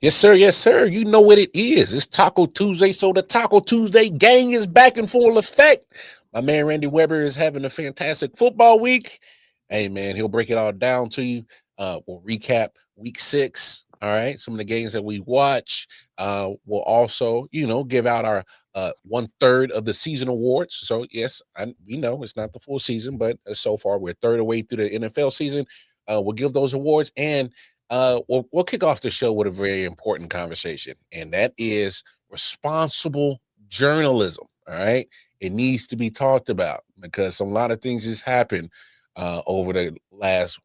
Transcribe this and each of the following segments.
Yes, sir. Yes, sir. You know what it is. It's Taco Tuesday, so the Taco Tuesday gang is back in full effect. My man Randy Weber is having a fantastic football week. Hey, man, he'll break it all down to you. We'll recap week 6. All right, some of the games that we watch. We'll also, give out our 1/3 of the season awards. So yes, we know it's not the full season, but so far we're third away through the NFL season. We'll give those awards, and we'll kick off the show with a very important conversation, and that is responsible journalism. All right, it needs to be talked about because a lot of things has happened over the last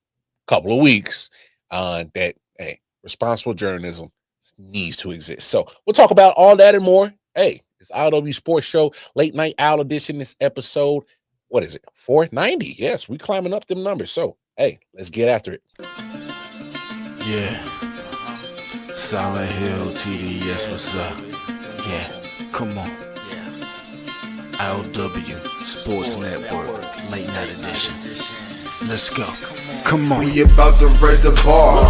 couple of weeks that hey, responsible journalism needs to exist. So we'll talk about all that and more. Hey, it's I.O.W Sports Show Late Night Owl Edition. This episode, what is it? 490. Yes, we climbing up them numbers. So hey, let's get after it. Yeah. Silent Hill TDS, what's up? Yeah, come on. I.O.W Sports Network, Late Night Edition. Let's go. Come on. We about to raise the bar.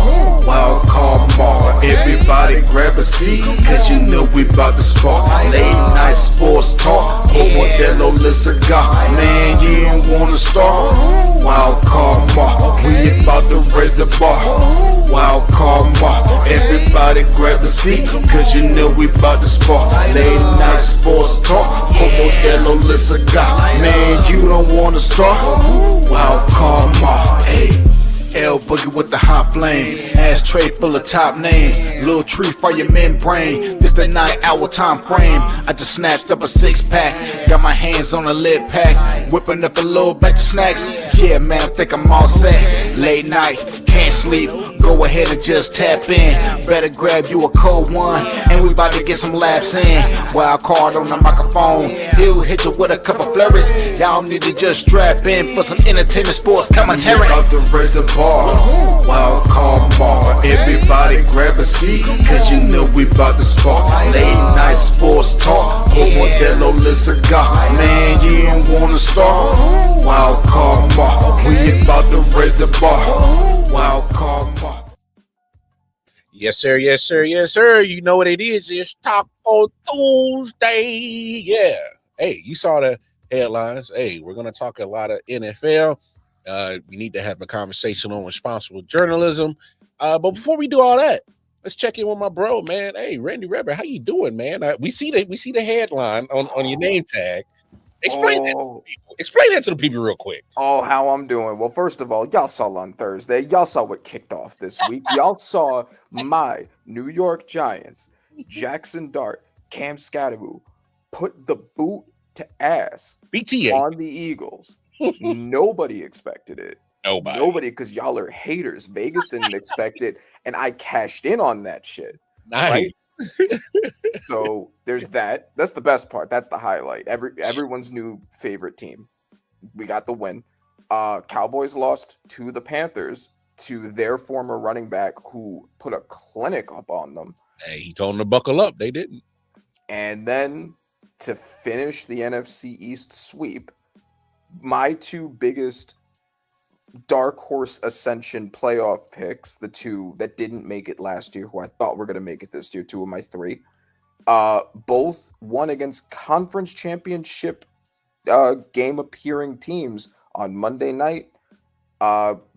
Wild card mark. Everybody grab a seat, cause you know we about to spark. Late night sports talk. Modelo Le Cigar. Man, you don't wanna start. Wild card mark. We about to raise the bar. Wild card mark. Everybody grab a seat, cause you know we about to spark. Late night sports talk. Modelo Le Cigar. Man, you don't wanna start. Wild card mark. Hey. L Boogie with the hot flame, ashtray full of top names, little tree for your membrane. This the 9-hour time frame. I just snatched up a 6-pack, got my hands on a lid pack, whipping up a little batch of snacks. Yeah, man, I think I'm all set. Late night, can't sleep. Go ahead and just tap in. Better grab you a cold one, and we about to get some laughs in. Wild card on the microphone, he'll hit you with a couple flurries. Y'all need to just strap in for some entertainment sports commentary. We about to raise the bar. Wild card bar. Everybody grab a seat, cause you know we about to spark. Late night sports talk. Modelo Le Cigar. Man, you don't wanna start. Wild card bar. We about to raise the bar. Wild card bar. Yes, sir. Yes, sir. Yes, sir. You know what it is. It's Taco Tuesday. Yeah. Hey, you saw the headlines. Hey, we're going to talk a lot of NFL. We need to have a conversation on responsible journalism. But before we do all that, let's check in with my bro, man. Hey, Randy Weber, how you doing, man? We see the headline on your name tag. Explain that to the people real quick. Oh, how I'm doing. Well, first of all, y'all saw on Thursday. Y'all saw what kicked off this week. Y'all saw my New York Giants, Jackson Dart, Cam Scatteroo, put the boot to ass BTA on the Eagles. Nobody expected it. Nobody, because y'all are haters. Vegas didn't expect it, and I cashed in on that shit. Nice. Right? So there's that. That's the best part. That's the highlight. Everyone's new favorite team. We got the win. Cowboys lost to the Panthers, to their former running back who put a clinic up on them. Hey, he told them to buckle up. They didn't. And then to finish the NFC East sweep, my two biggest dark horse ascension playoff picks, the two that didn't make it last year, who I thought were going to make it this year, two of my three, both won against conference championship game appearing teams on Monday night.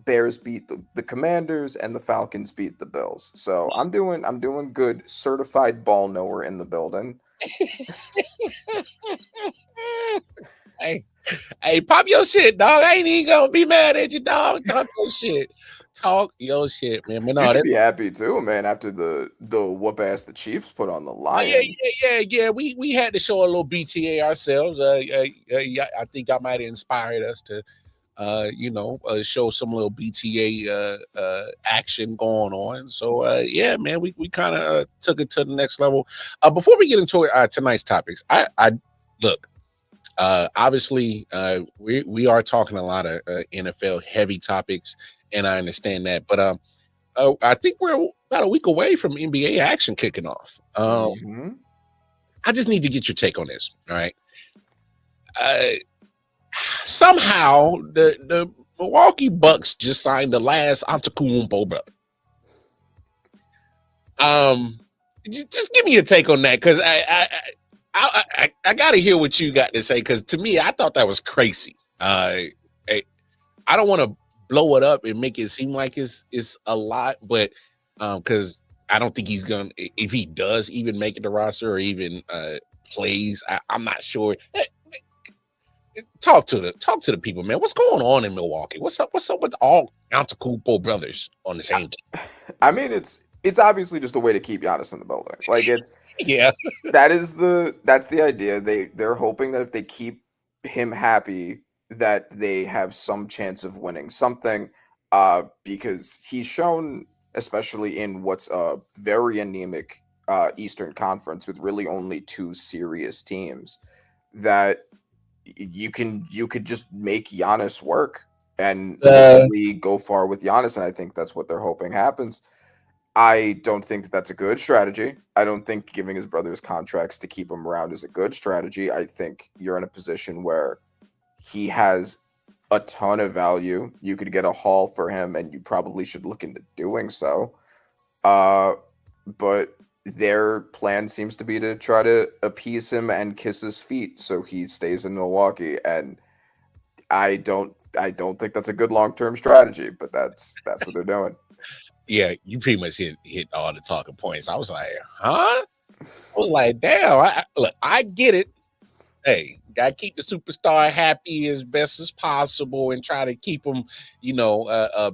Bears beat the Commanders and the Falcons beat the Bills. So I'm doing good. Certified ball knower in the building. Hey, pop your shit, dog. I ain't even gonna be mad at you, dog. Talk your shit. Talk your shit, man. But no, you should be happy too, man. After the whoop ass the Chiefs put on the Lions. Yeah. We had to show a little BTA ourselves. I think I might have inspired us to, show some little BTA action going on. So yeah, man, we kind of took it to the next level. Before we get into tonight's topics, I look. Obviously, we are talking a lot of NFL heavy topics, and I understand that. But I think we're about a week away from NBA action kicking off. I just need to get your take on this. All right. Somehow the Milwaukee Bucks just signed the last Antetokounmpo brother. Just give me a take on that, because I got to hear what you got to say, because to me, I thought that was crazy. I don't want to blow it up and make it seem like it's a lot, but because I don't think he's gonna, if he does even make it the roster or even plays, I'm not sure. Talk to the people, man. What's going on in Milwaukee? What's up with all Antetokounmpo brothers on the same team? I mean, it's obviously just a way to keep Giannis in the building. Like, it's Yeah, that's the idea. They're hoping that if they keep him happy, that they have some chance of winning something. Because he's shown, especially in what's a very anemic Eastern Conference with really only 2 serious teams, that you could just make Giannis work and hopefully go far with Giannis, and I think that's what they're hoping happens. I don't think that that's a good strategy. I don't think giving his brothers contracts to keep him around is a good strategy. I think you're in a position where he has a ton of value. You could get a haul for him, and you probably should look into doing so. But their plan seems to be to try to appease him and kiss his feet so he stays in Milwaukee. And I don't think that's a good long-term strategy, but that's what they're doing. Yeah, you pretty much hit all the talking points. I was like, huh? I was like, damn. Look, I get it. Hey, gotta keep the superstar happy as best as possible and try to keep him,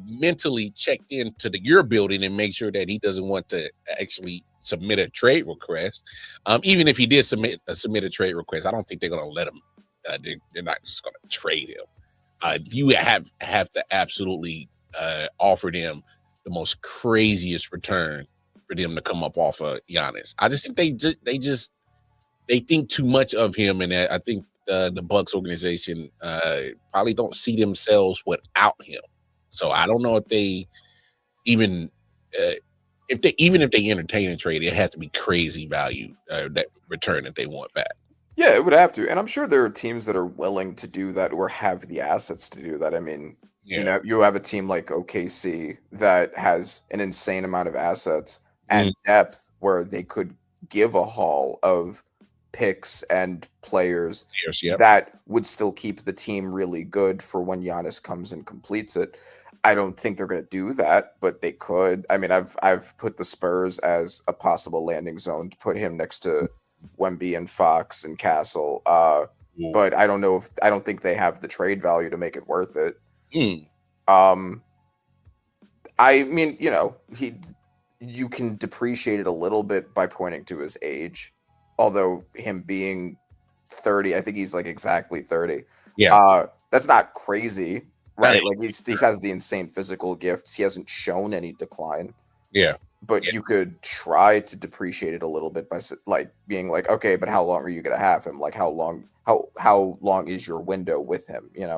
mentally checked into your building and make sure that he doesn't want to actually submit a trade request. Even if he did submit a trade request, I don't think they're gonna let him. They're not just gonna trade him. You have to absolutely offer them the most craziest return for them to come up off of Giannis. I just think they think too much of him, and I think the Bucks organization probably don't see themselves without him. So I don't know if they even if they entertain a trade, it has to be crazy value that return that they want back. Yeah, it would have to, and I'm sure there are teams that are willing to do that or have the assets to do that. I mean, you have a team like OKC that has an insane amount of assets and depth where they could give a haul of picks and players that would still keep the team really good for when Giannis comes and completes it. I don't think they're going to do that, but they could. I mean, I've put the Spurs as a possible landing zone to put him next to Wemby and Fox and Castle. But I don't think they have the trade value to make it worth it. I mean, you can depreciate it a little bit by pointing to his age. Although him being 30, I think he's like exactly 30. Yeah. That's not crazy, right? Like he has the insane physical gifts. He hasn't shown any decline. Yeah. But you could try to depreciate it a little bit by like being like, okay, but how long are you going to have him? Like how long is your window with him, Yeah.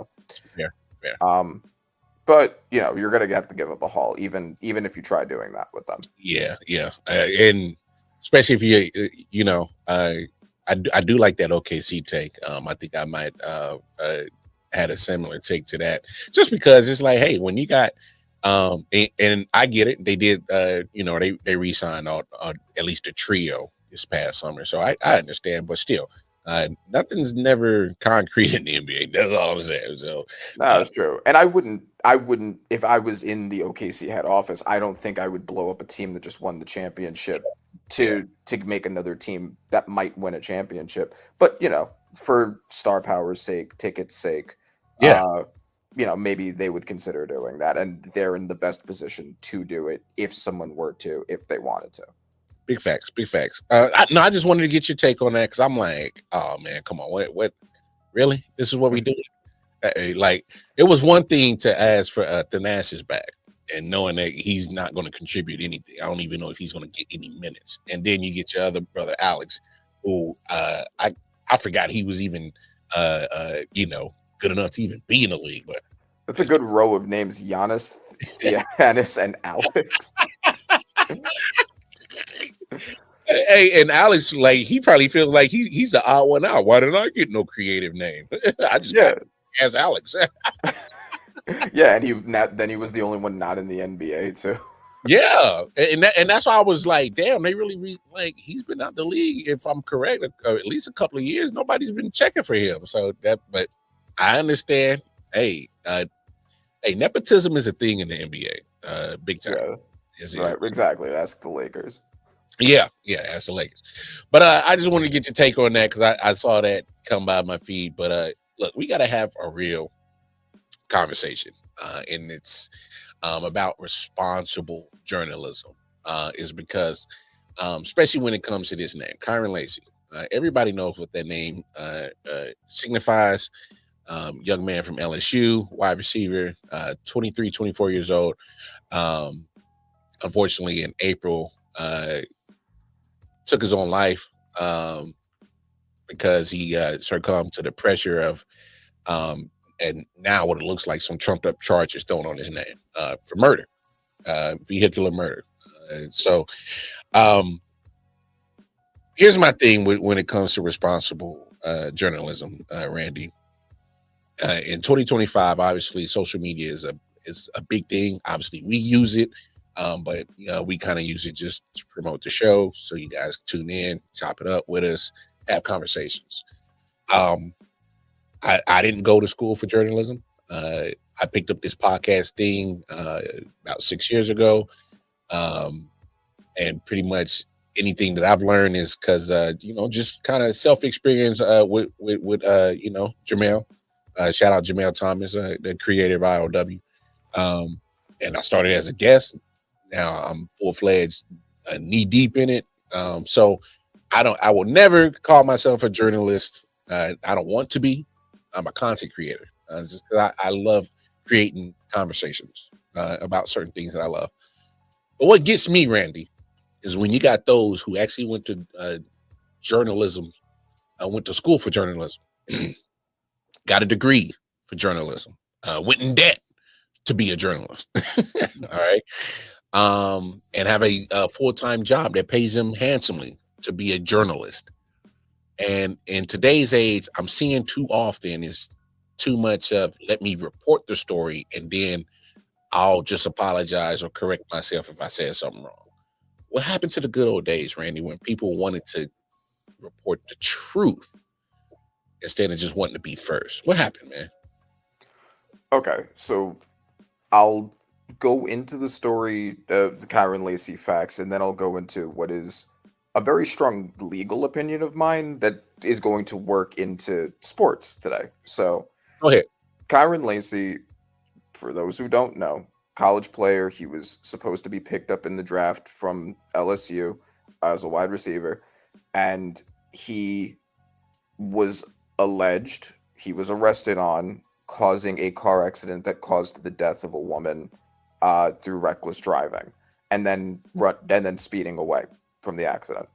But you're going to have to give up a haul even if you try doing that with them. Yeah. And especially if I do like that OKC take. I think I might had a similar take to that, just because it's like, hey, when you got and I get it, they did they re-signed at least a trio this past summer, so I understand, but still, nothing's never concrete in the NBA. That's all I'm saying. So that's true, and I wouldn't if I was in the OKC head office. I don't think I would blow up a team that just won the championship to make another team that might win a championship. But for star power's sake, ticket's sake, maybe they would consider doing that, and they're in the best position to do it if someone were to, if they wanted to. Big facts. I just wanted to get your take on that, because I'm like, oh man, come on, what? Really? This is what we do? Like, it was one thing to ask for Thanasis back, and knowing that he's not going to contribute anything. I don't even know if he's going to get any minutes. And then you get your other brother, Alex, who I forgot he was even good enough to even be in the league. But that's a good row of names: Giannis, Giannis, and Alex. Hey, and Alex, like, he probably feels like he's the odd one out. Why didn't I get no creative name? I just got as Alex. Yeah, and then he was the only one not in the NBA too. Yeah, and that's why I was like, damn, they really like he's been out the league. If I'm correct, at least a couple of years, nobody's been checking for him. So that, but I understand. Hey, nepotism is a thing in the NBA, big time. Yeah, right, exactly. That's the Lakers. Yeah, that's the Lakers. But I just wanted to get your take on that because I saw that come by my feed. But look, we got to have a real conversation, and it's about responsible journalism. Is because, especially when it comes to this name, Kyron Lacy. Everybody knows what that name signifies. Young man from LSU, wide receiver, 23, 24 years old. Unfortunately, in April, took his own life because he succumbed to the pressure of, and now what it looks like some trumped up charges thrown on his name for murder, vehicular murder. So here's my thing when it comes to responsible journalism, Randy. In 2025, obviously, social media is a big thing. Obviously, we use it. But we kind of use it just to promote the show, so you guys tune in, chop it up with us, have conversations. I didn't go to school for journalism. I picked up this podcast thing about 6 years ago, and pretty much anything that I've learned is because just kind of self experience with Jamel. Shout out Jamel Thomas, the creator of I.O.W. And I started as a guest. Now I'm full-fledged, knee deep in it. So I will never call myself a journalist. I don't want to be. I'm a content creator. Just 'cause I love creating conversations about certain things that I love. But what gets me, Randy, is when you got those who actually went to journalism, went to school for journalism, got a degree for journalism, went in debt to be a journalist. All right. And have a full-time job that pays them handsomely to be a journalist. And in today's age, I'm seeing too often is too much of let me report the story and then I'll just apologize or correct myself if I said something wrong. What happened to the good old days, Randy, when people wanted to report the truth instead of just wanting to be first? What happened, man? Okay, so I'll go into the story of the Kyron Lacy facts, and then I'll go into what is a very strong legal opinion of mine that is going to work into sports today. So, go ahead. Kyron Lacy, for those who don't know, college player. He was supposed to be picked up in the draft from LSU as a wide receiver, and he was alleged, he was arrested on causing a car accident that caused the death of a woman through reckless driving, and then speeding away from the accident.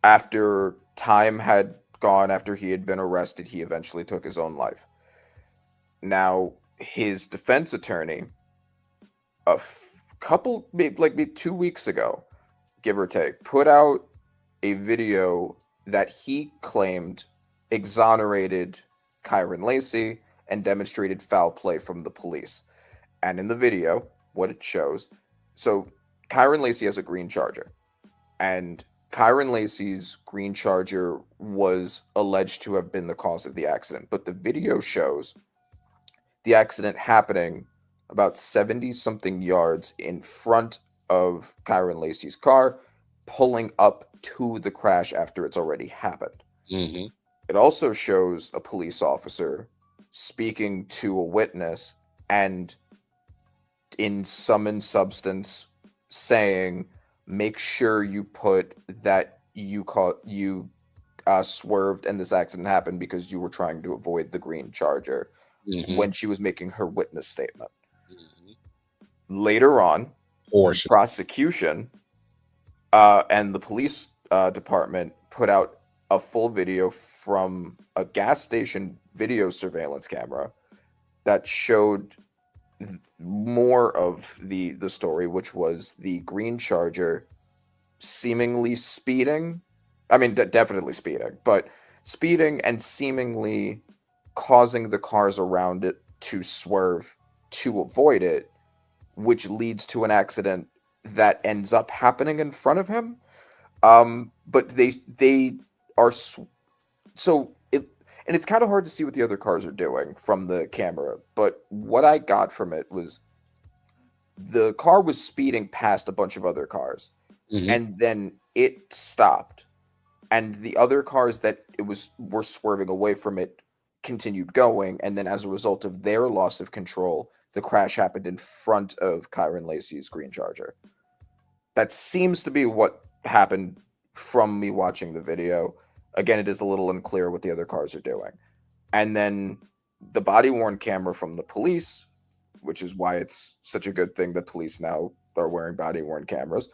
After time had gone, after he had been arrested, he eventually took his own life. Now, his defense attorney, maybe 2 weeks ago, give or take, put out a video that he claimed exonerated Kyron Lacy and demonstrated foul play from the police. And in the video, what it shows, so Kyron Lacy has a green Charger, and Kyron Lacy's green Charger was alleged to have been the cause of the accident, but the video shows the accident happening about 70-something yards in front of Kyron Lacy's car, pulling up to the crash after it's already happened. Mm-hmm. It also shows a police officer speaking to a witness and in sum and substance saying, make sure you put that you swerved and this accident happened because you were trying to avoid the green Charger, when she was making her witness statement. Later on, the prosecution and the police department put out a full video from a gas station video surveillance camera that showed more of the story, which was the green Charger seemingly speeding. I mean, definitely speeding, but speeding and seemingly causing the cars around it to swerve to avoid it, which leads to an accident that ends up happening in front of him. But they are so it, and it's kind of hard to see what the other cars are doing from the camera. But what I got from it was the car was speeding past a bunch of other cars, and then it stopped, and the other cars that were swerving away from it continued going, and then as a result of their loss of control, the crash happened in front of Kyron Lacey's green Charger. That seems to be what happened from me watching the video. Again, it is a little unclear what the other cars are doing. And then the body-worn camera from the police, which is why it's such a good thing that police now are wearing body-worn cameras,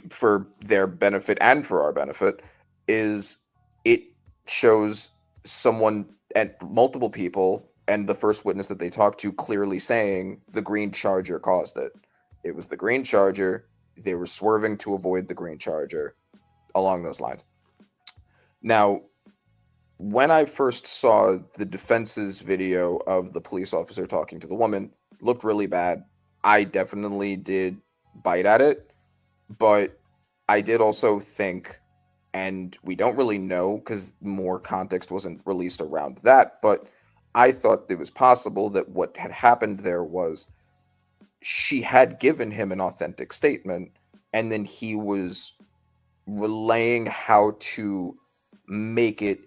for their benefit and for our benefit, is it shows someone and multiple people, and the first witness that they talked to clearly saying the green Charger caused it. It was the green Charger. They were swerving to avoid the green Charger, along those lines. Now, when I first saw the defense's video of the police officer talking to the woman, it looked really bad. I definitely did bite at it, but I did also think, and we don't really know because more context wasn't released around that, but I thought it was possible that what had happened there was she had given him an authentic statement, and then he was relaying how to make it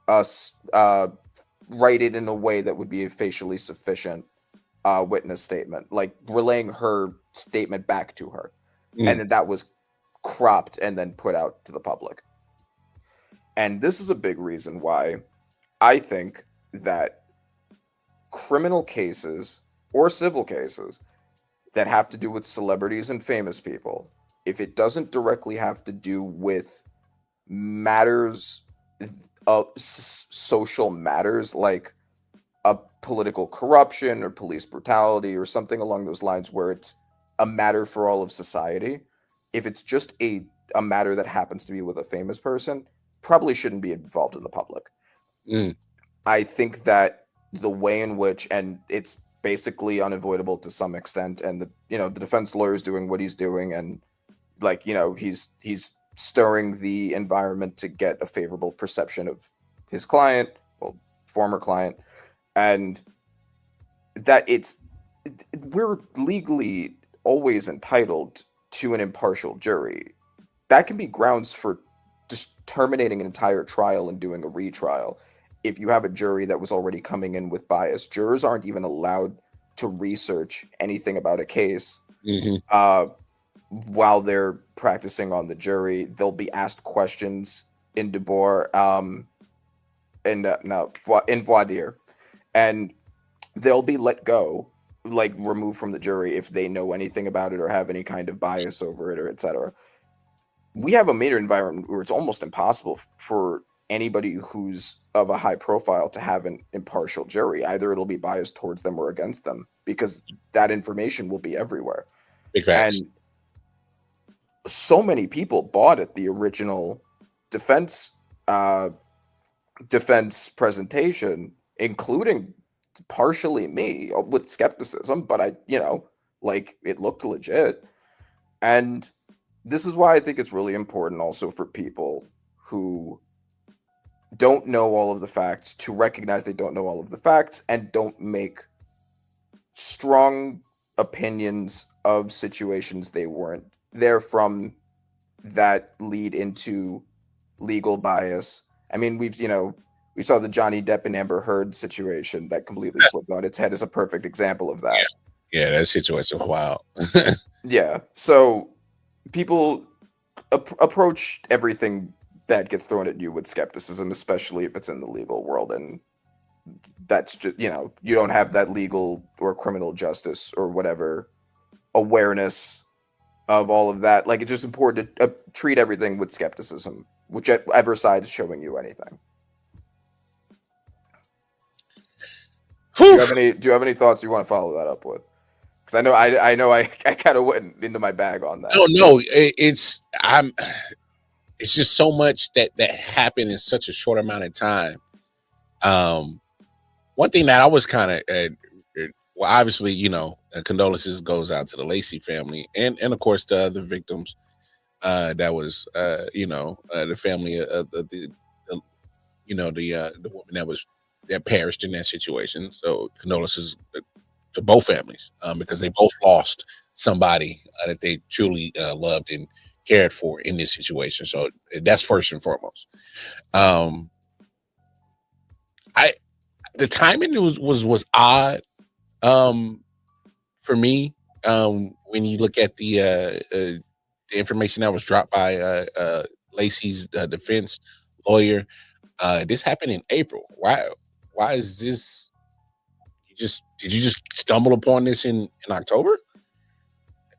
write it in a way that would be a facially sufficient witness statement, like relaying her statement back to her, and then that was cropped and then put out to the public. And this is a big reason why I think that criminal cases or civil cases that have to do with celebrities and famous people, if it doesn't directly have to do with matters of social matters like a political corruption or police brutality or something along those lines where it's a matter for all of society, if it's just a matter that happens to be with a famous person, probably shouldn't be involved in the public. I think that the way in which, and it's basically unavoidable to some extent, and the defense lawyer is doing what he's doing, and he's stirring the environment to get a favorable perception of his client, well, former client, and that we're legally always entitled to an impartial jury. That can be grounds for just terminating an entire trial and doing a retrial. If you have a jury that was already coming in with bias, jurors aren't even allowed to research anything about a case while they're practicing on the jury. They'll be asked questions in debour, in voir dire, and they'll be let go, like removed from the jury if they know anything about it or have any kind of bias over it or etc. We have a media environment where it's almost impossible for anybody who's of a high profile to have an impartial jury. Either it'll be biased towards them or against them, because that information will be everywhere. Big facts. And so many people bought at the original defense presentation, including partially me, with skepticism, but it looked legit. And this is why I think it's really important also for people who don't know all of the facts to recognize they don't know all of the facts and don't make strong opinions of situations they weren't there from that lead into legal bias. I mean, we saw the Johnny Depp and Amber Heard situation that completely flipped on its head as a perfect example of that. Yeah, that situation was wild. Yeah, so people approach everything that gets thrown at you with skepticism, especially if it's in the legal world, and that's just, you don't have that legal or criminal justice or whatever awareness of all of that. Like, it's just important to treat everything with skepticism, whichever side is showing you anything. Do you have any thoughts you want to follow that up with? Because I know I kind of went into my bag on that. No, it's just so much that happened in such a short amount of time. One thing that I was kind of well, obviously, condolences goes out to the Lacey family and of course the other victims. That was the family of the woman that perished in that situation. So condolences to both families, because they both lost somebody that they truly loved and cared for in this situation. So that's first and foremost. I The timing was odd, for me, when you look at the information that was dropped by Lacey's defense lawyer. This happened in April. Why is this? Did you just stumble upon this in October?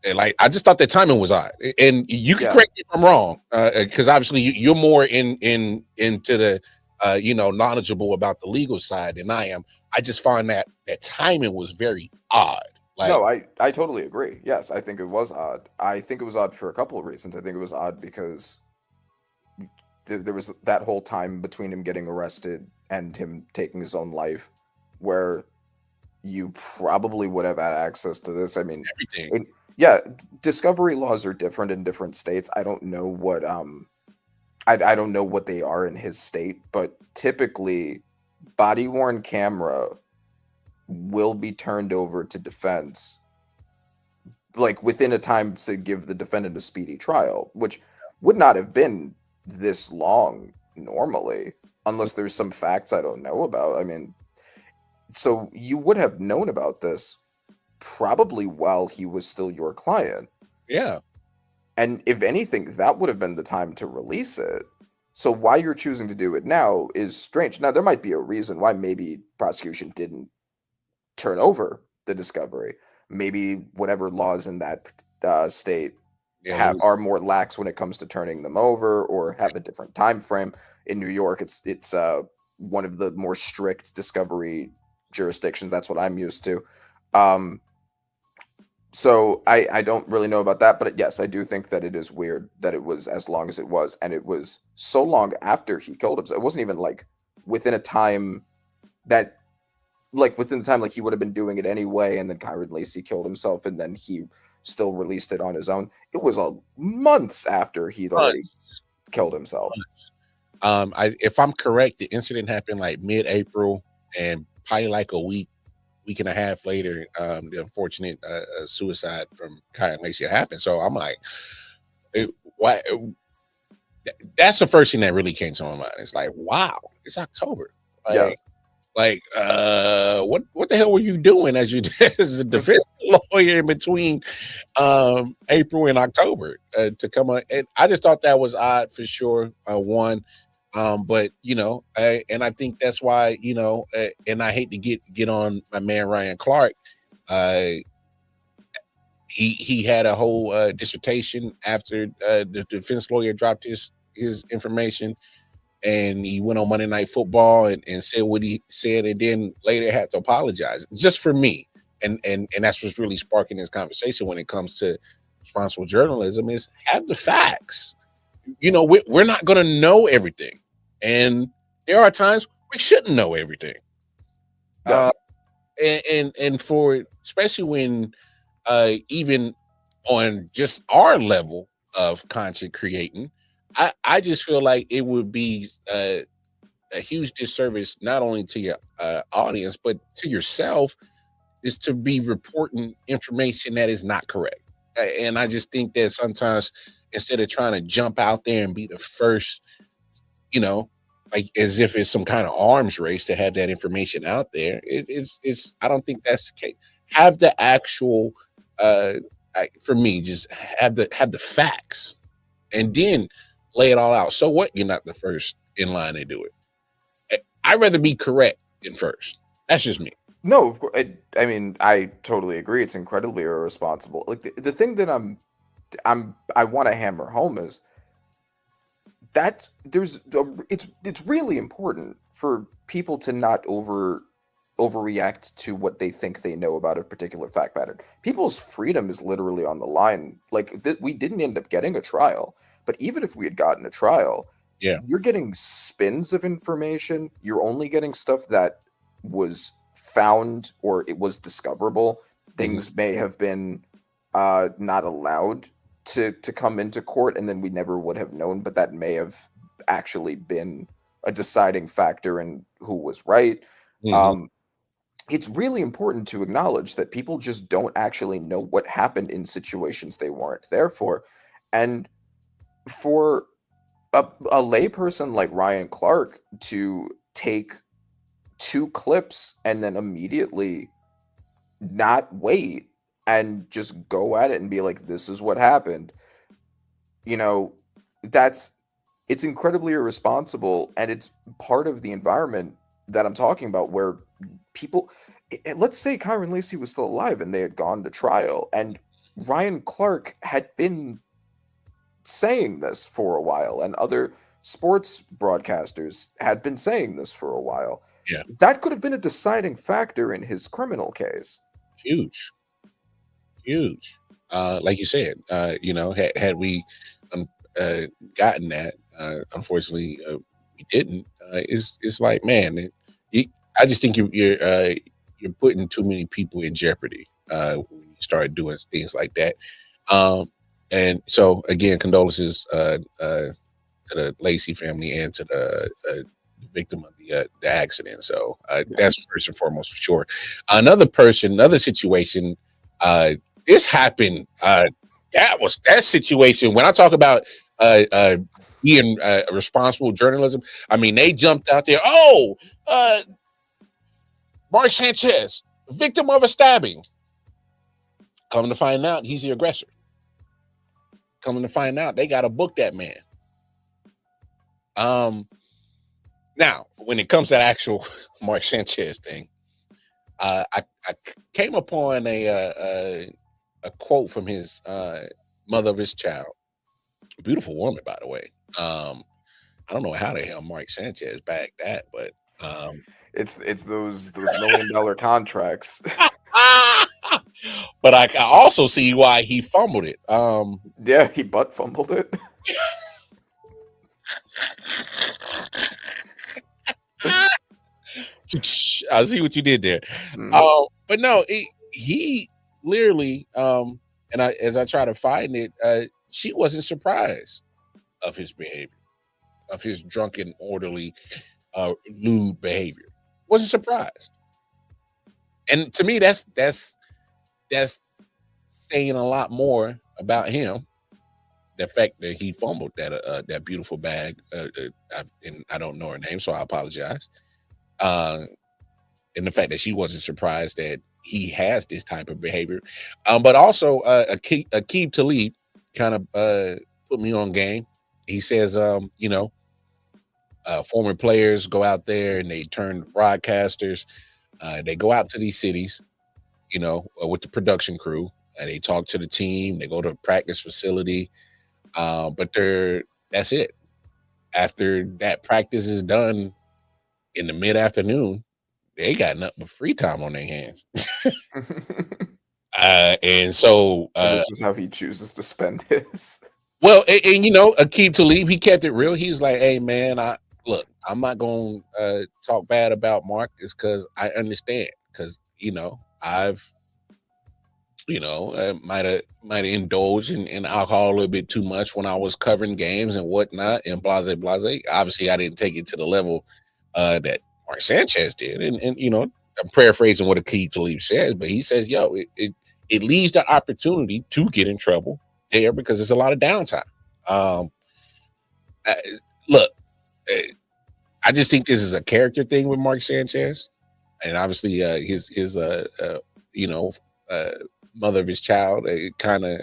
And like, I just thought the timing was odd. And you can correct me if I'm wrong, because obviously you're more into the knowledgeable about the legal side than I am. I just find that timing was very odd. Like, no, I totally agree. Yes, I think it was odd. I think it was odd for a couple of reasons. I think it was odd because there was that whole time between him getting arrested and him taking his own life where you probably would have had access to this. I mean, everything. Discovery laws are different in different states. I don't know what I don't know what they are in his state, but typically body-worn camera will be turned over to defense like within a time to give the defendant a speedy trial, which would not have been this long normally, unless there's some facts I don't know about. I mean, so you would have known about this probably while he was still your client. Yeah. And if anything, that would have been the time to release it. So why you're choosing to do it now is strange. Now, there might be a reason why maybe prosecution didn't turn over the discovery. Maybe whatever laws in that state are more lax when it comes to turning them over, or have a different time frame. In New York, it's one of the more strict discovery jurisdictions. That's what I'm used to. So I don't really know about that, but yes, I do think that it is weird that it was as long as it was, and it was so long after he killed himself. It wasn't even like within a time that, like within the time, like he would have been doing it anyway, and then Kyron Lacey killed himself, and then he still released it on his own. It was months after he'd already killed himself. If I'm correct, the incident happened like mid-April, and probably like a week and a half later, the unfortunate suicide from Kyron Lacey happened. So I'm like, why? That's the first thing that really came to my mind. It's like, wow, it's October. Like, what the hell were you doing as a defense lawyer in between April and October to come on? And I just thought that was odd for sure. One. But and I think that's why, and I hate to get on my man Ryan Clark. He had a whole dissertation after the defense lawyer dropped his information, and he went on Monday Night Football and said what he said, and then later had to apologize. Just for me, and that's what's really sparking this conversation when it comes to responsible journalism, is have the facts. We're not going to know everything, and there are times we shouldn't know everything. And for especially when even on just our level of content creating, I just feel like it would be a huge disservice not only to your audience but to yourself, is to be reporting information that is not correct. And I just think that sometimes, instead of trying to jump out there and be the first, like as if it's some kind of arms race to have that information out there, it's I don't think that's the case. Have the actual, for me, just have the facts, and then lay it all out. So what? You're not the first in line to do it. I'd rather be correct than first. That's just me. No, of course. I mean, I totally agree. It's incredibly irresponsible. Like the thing that I want to hammer home is that it's really important for people to not overreact to what they think they know about a particular fact pattern. People's freedom is literally on the line. Like we didn't end up getting a trial, but even if we had gotten a trial, you're getting spins of information. You're only getting stuff that was found or it was discoverable, things may have been not allowed to come into court, and then we never would have known. But that may have actually been a deciding factor in who was right. It's really important to acknowledge that people just don't actually know what happened in situations they weren't there for. And for a layperson like Ryan Clark to take 2 clips and then immediately not wait and just go at it and be like, this is what happened, it's incredibly irresponsible. And it's part of the environment that I'm talking about, where people, let's say Kyron Lacey was still alive and they had gone to trial, and Ryan Clark had been saying this for a while, and other sports broadcasters had been saying this for a while. Yeah, that could have been a deciding factor in his criminal case. Huge. Like you said, had we gotten that, unfortunately, we didn't. It's like, man, I just think you're putting too many people in jeopardy when you start doing things like that. And so again, condolences to the Lacey family and to the victim of the accident. So that's first and foremost, for sure. Another situation. This happened. That situation. When I talk about being responsible journalism, I mean, they jumped out there. Oh, Mark Sanchez, victim of a stabbing. Coming to find out, he's the aggressor. Coming to find out, they got to book that man. Now, when it comes to the actual Mark Sanchez thing, I came upon a quote from his mother of his child. Beautiful woman, by the way. I don't know how the hell Mark Sanchez backed that, but it's those $1 million contracts. But I also see why he fumbled it. Yeah, he butt fumbled it. I see what you did there. But no, he literally, and as I try to find it, she wasn't surprised of his behavior, of his drunken, orderly, lewd behavior. Wasn't surprised. And to me, that's saying a lot more about him. The fact that he fumbled that beautiful bag, and I don't know her name, so I apologize. And the fact that she wasn't surprised that he has this type of behavior, but also Aqib Talib kind of put me on game. He says, former players go out there and they turn broadcasters. They go out to these cities, with the production crew, and they talk to the team. They go to a practice facility, but that's it. After that practice is done in the mid-afternoon, they got nothing but free time on their hands. And so this is how he chooses to spend his. Well, and Aqib Talib, he kept it real. He was like, "Hey, man, I'm not going to talk bad about Mark. It's because I understand. Because I've might have indulged in alcohol a little bit too much when I was covering games and whatnot, and blase. Obviously, I didn't take it to the level that Mark Sanchez did, and I'm paraphrasing what Aqib Talib says, but he says, it leaves the opportunity to get in trouble there because there's a lot of downtime. Look, I just think this is a character thing with Mark Sanchez, and obviously his mother of his child kind of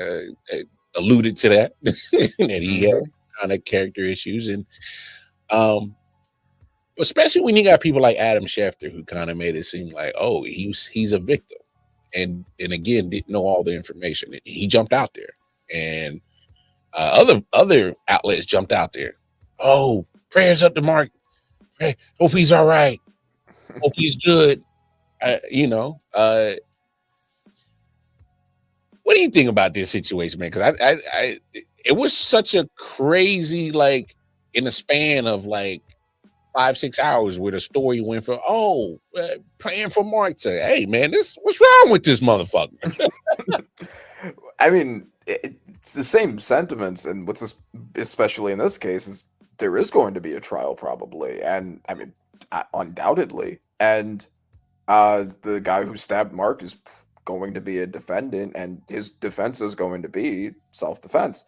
alluded to that that he has kind of character issues, and especially when you got people like Adam Schefter who kind of made it seem like, oh, he's a victim, and again didn't know all the information. He jumped out there, and other outlets jumped out there. Oh, prayers up to Mark. Hope he's all right. Hope he's good. What do you think about this situation, man? Because it was such a crazy, like, in the span of like 5-6 hours where the story went from praying for Mark to, hey man, what's wrong with this motherfucker? I mean, it's the same sentiments, and especially in this case is there is going to be a trial probably, and I mean, undoubtedly, and the guy who stabbed Mark is going to be a defendant, and his defense is going to be self-defense.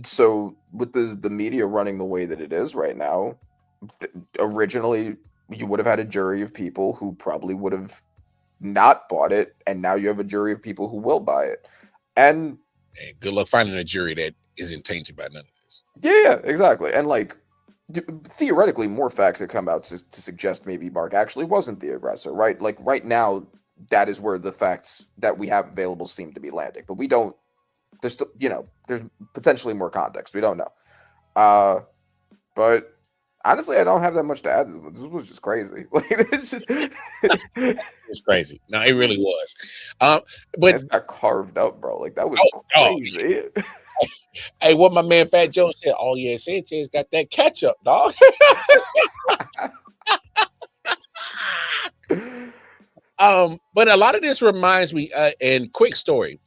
So with the media running the way that it is right now, originally you would have had a jury of people who probably would have not bought it, and now you have a jury of people who will buy it. And good luck finding a jury that isn't tainted by none of this. Yeah, exactly. And like theoretically, more facts have come out to suggest maybe Mark actually wasn't the aggressor, right? Like right now, that is where the facts that we have available seem to be landing, but we don't. There's still, there's potentially more context. We don't know. But honestly, I don't have that much to add. This was just crazy. Like it's just it's crazy. No, it really was. But it got carved up, bro. Like that was crazy. Hey, what my man Fat Joe said, oh yeah, Sanchez got that ketchup, dog. But a lot of this reminds me, and quick story.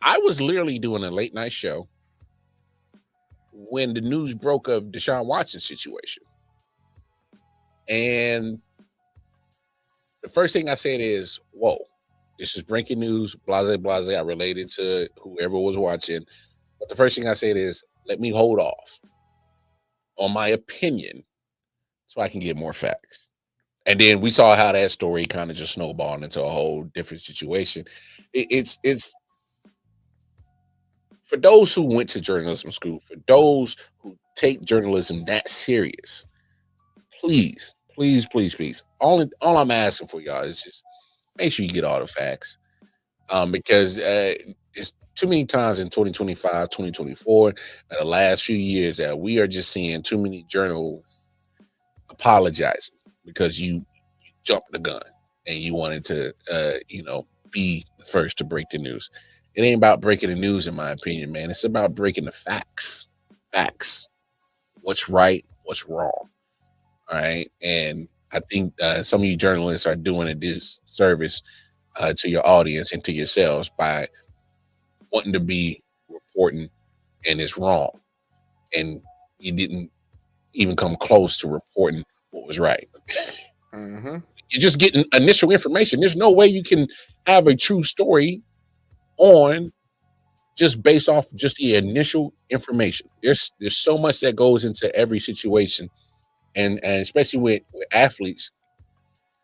I was literally doing a late night show when the news broke of Deshaun Watson situation. And the first thing I said is, whoa, this is breaking news, blase, blase. I related to whoever was watching. But the first thing I said is, let me hold off on my opinion so I can get more facts. And then we saw how that story kind of just snowballed into a whole different situation. It's for those who went to journalism school, for those who take journalism that serious, please, please, please, please. All I'm asking for y'all is just make sure you get all the facts. Because it's too many times in 2025, 2024, the last few years that we are just seeing too many journalists apologizing because you jumped the gun and you wanted to, be the first to break the news. It ain't about breaking the news, in my opinion, man. It's about breaking the facts. Facts. What's right, what's wrong. All right. And I think some of you journalists are doing a disservice to your audience and to yourselves by wanting to be reporting and it's wrong. And you didn't even come close to reporting what was right. Mm-hmm. You're just getting initial information. There's no way you can have a true story on just based off just the initial information. There's so much that goes into every situation, and especially with athletes,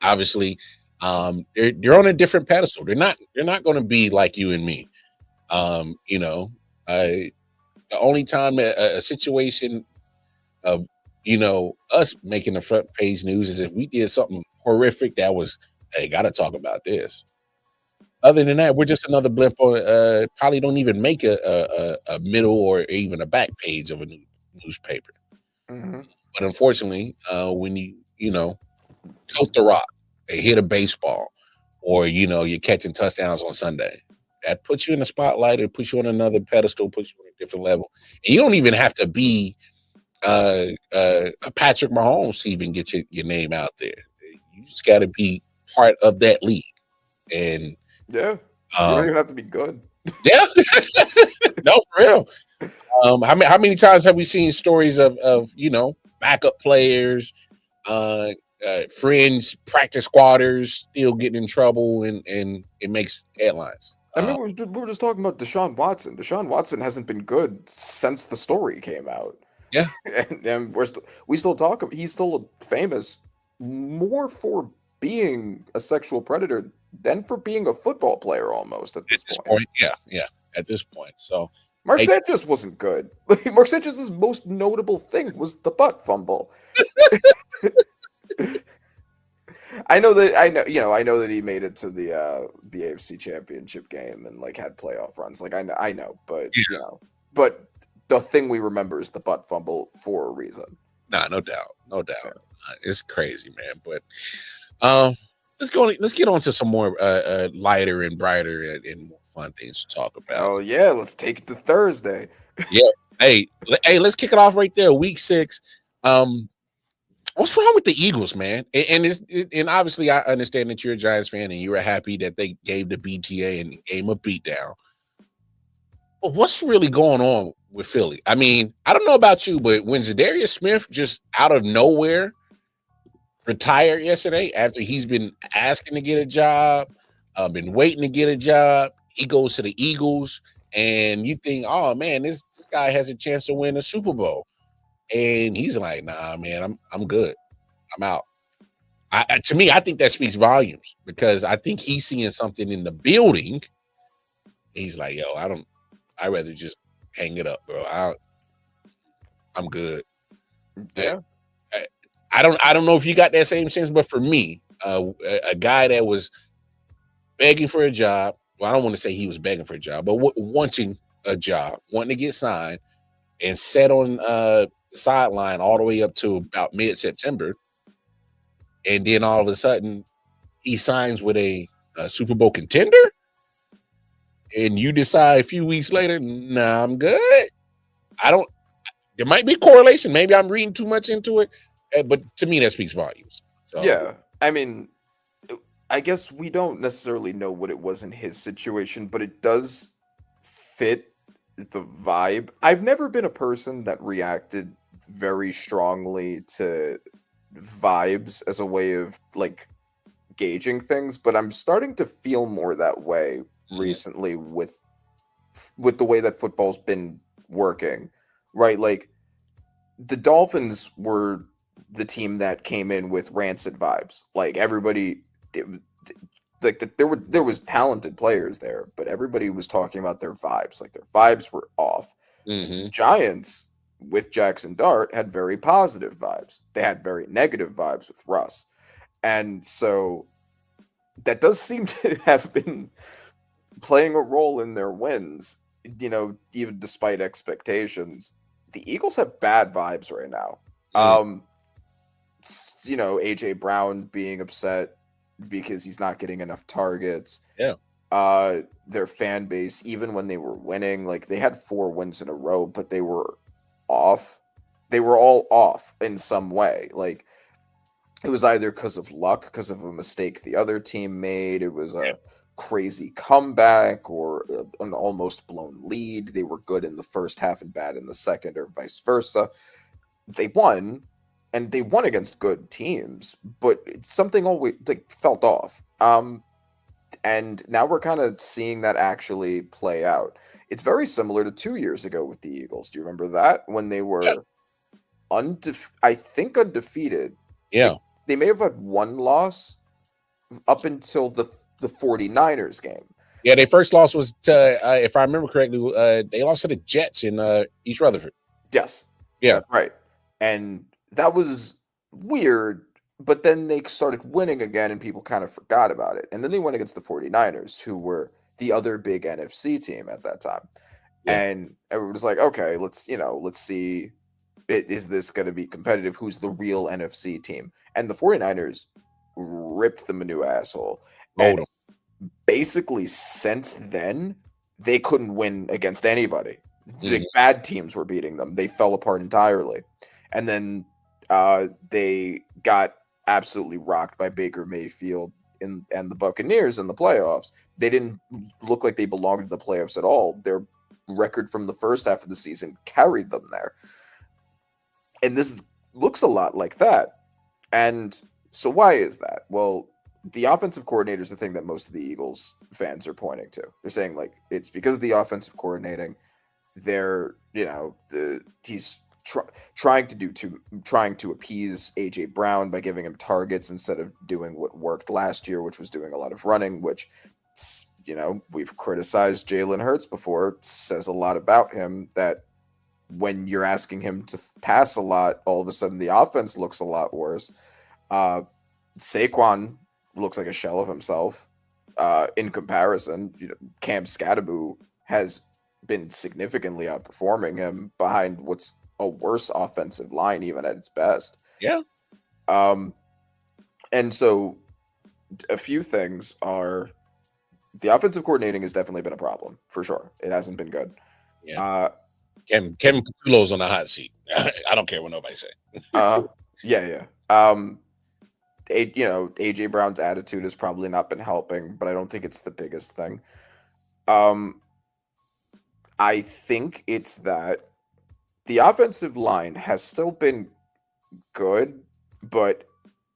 obviously, they're on a different pedestal. They're not going to be like you and me. The only time a situation of us making the front page news is if we did something horrific that was, hey, gotta talk about this. Other than that, we're just another blimp on, probably don't even make a middle or even a back page of a newspaper. Mm-hmm. But unfortunately, when you tote the rock, hit a baseball, or you're catching touchdowns on Sunday, that puts you in the spotlight. It puts you on another pedestal, puts you on a different level. And you don't even have to be a Patrick Mahomes to even get your name out there. You just got to be part of that league. And yeah, you don't even have to be good. Yeah, no, for real. How many times have we seen stories of backup players, friends, practice squatters still getting in trouble, and it makes headlines. I mean, we were just talking about Deshaun Watson. Deshaun Watson hasn't been good since the story came out. Yeah, and we still talk. He's still famous more for being a sexual predator than for being a football player almost at this point. Yeah, at this point. So Mark Sanchez wasn't good. Mark Sanchez's most notable thing was the butt fumble. I know that he made it to the AFC Championship game and like had playoff runs. Like I know, but but the thing we remember is the butt fumble for a reason. Nah, no doubt. Yeah. It's crazy, man. But let's get on to some more lighter and brighter and more fun things to talk about. Oh yeah, let's take it to Thursday. Yeah, Hey, let's kick it off right there. Week 6. What's wrong with the Eagles, man? And obviously, I understand that you're a Giants fan and you were happy that they gave the BTA and gave a beatdown. But what's really going on with Philly? I mean, I don't know about you, but when Zadarius Smith just out of nowhere retired yesterday after he's been asking to get a job, been waiting to get a job, he goes to the Eagles, and you think, oh man, this guy has a chance to win a Super Bowl, and he's like, nah, man, I'm good, I'm out. To me, I think that speaks volumes because I think he's seeing something in the building. He's like, yo, I'd rather just hang it up, bro. I'm good. Yeah. I don't know if you got that same sense, but for me, a guy that was begging for a job. Well, I don't want to say he was begging for a job, but wanting a job, wanting to get signed, and sat on the sideline all the way up to about mid-September, and then all of a sudden he signs with a Super Bowl contender, and you decide a few weeks later, nah, I'm good. There might be correlation. Maybe I'm reading too much into it, but to me, that speaks volumes. So Yeah. I mean, I guess we don't necessarily know what it was in his situation, but it does fit the vibe. I've never been a person that reacted very strongly to vibes as a way of like gauging things, but I'm starting to feel more that way recently with the way that football's been working, right? Like the Dolphins were the team that came in with rancid vibes. Like everybody, there was talented players there, but everybody was talking about their vibes. Like their vibes were off. Giants with Jackson Dart had very positive vibes. They had very negative vibes with Russ, and so that does seem to have been playing a role in their wins. You know, even despite expectations, the Eagles have bad vibes right now. You know, AJ Brown being upset because he's not getting enough targets. Yeah. Their fan base, even when they were winning, like they had 4 wins in a row, but they were off. They were all off in some way. Like it was either because of luck, because of a mistake the other team made. It was a crazy comeback or an almost blown lead. They were good in the first half and bad in the second, or vice versa. They won, and they won against good teams, but something always like felt off. And now we're kind of seeing that actually play out. It's very similar to 2 years ago with the Eagles. Do you remember that when they were undefeated? Yeah. They may have had 1 loss up until the 49ers game. Yeah, their first loss was to, if I remember correctly, they lost to the Jets in East Rutherford. Yes. Yeah. That's right. And that was weird, but then they started winning again and people kind of forgot about it. And then they went against the 49ers, who were the other big NFC team at that time. Yeah. And everyone was like, okay, let's see, is this going to be competitive? Who's the real NFC team? And the 49ers ripped them a new asshole. And basically since then, they couldn't win against anybody. The bad teams were beating them. They fell apart entirely. And then they got absolutely rocked by Baker Mayfield and the Buccaneers in the playoffs. They didn't look like they belonged in the playoffs at all. Their record from the first half of the season carried them there. And this looks a lot like that. And so why is that? Well, the offensive coordinator is the thing that most of the Eagles fans are pointing to. They're saying, like, it's because of the offensive coordinating. They're, he's trying to appease AJ Brown by giving him targets instead of doing what worked last year, which was doing a lot of running, which, we've criticized Jalen Hurts before. It says a lot about him that when you're asking him to pass a lot, all of a sudden the offense looks a lot worse. Saquon looks like a shell of himself. In comparison, Cam Skattebo has been significantly outperforming him behind what's a worse offensive line, even at its best. Yeah. And so a few things are, the offensive coordinating has definitely been a problem for sure. It hasn't been good. Yeah. Kevin Patullo's on the hot seat. I don't care what nobody say. Yeah. AJ Brown's attitude has probably not been helping, but I don't think it's the biggest thing. I think it's that the offensive line has still been good, but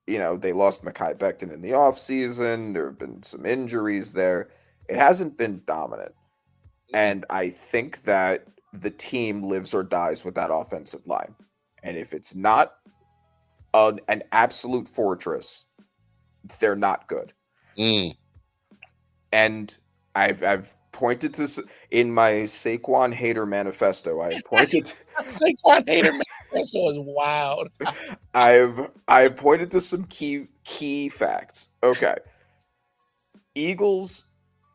they lost Mekhi Becton in the offseason. There have been some injuries there. It hasn't been dominant. And I think that the team lives or dies with that offensive line. And if it's not an absolute fortress, they're not good. And I've pointed to, in my Saquon hater manifesto, I pointed to Saquon hater manifesto is wild. I've pointed to some key facts. Okay. Eagles,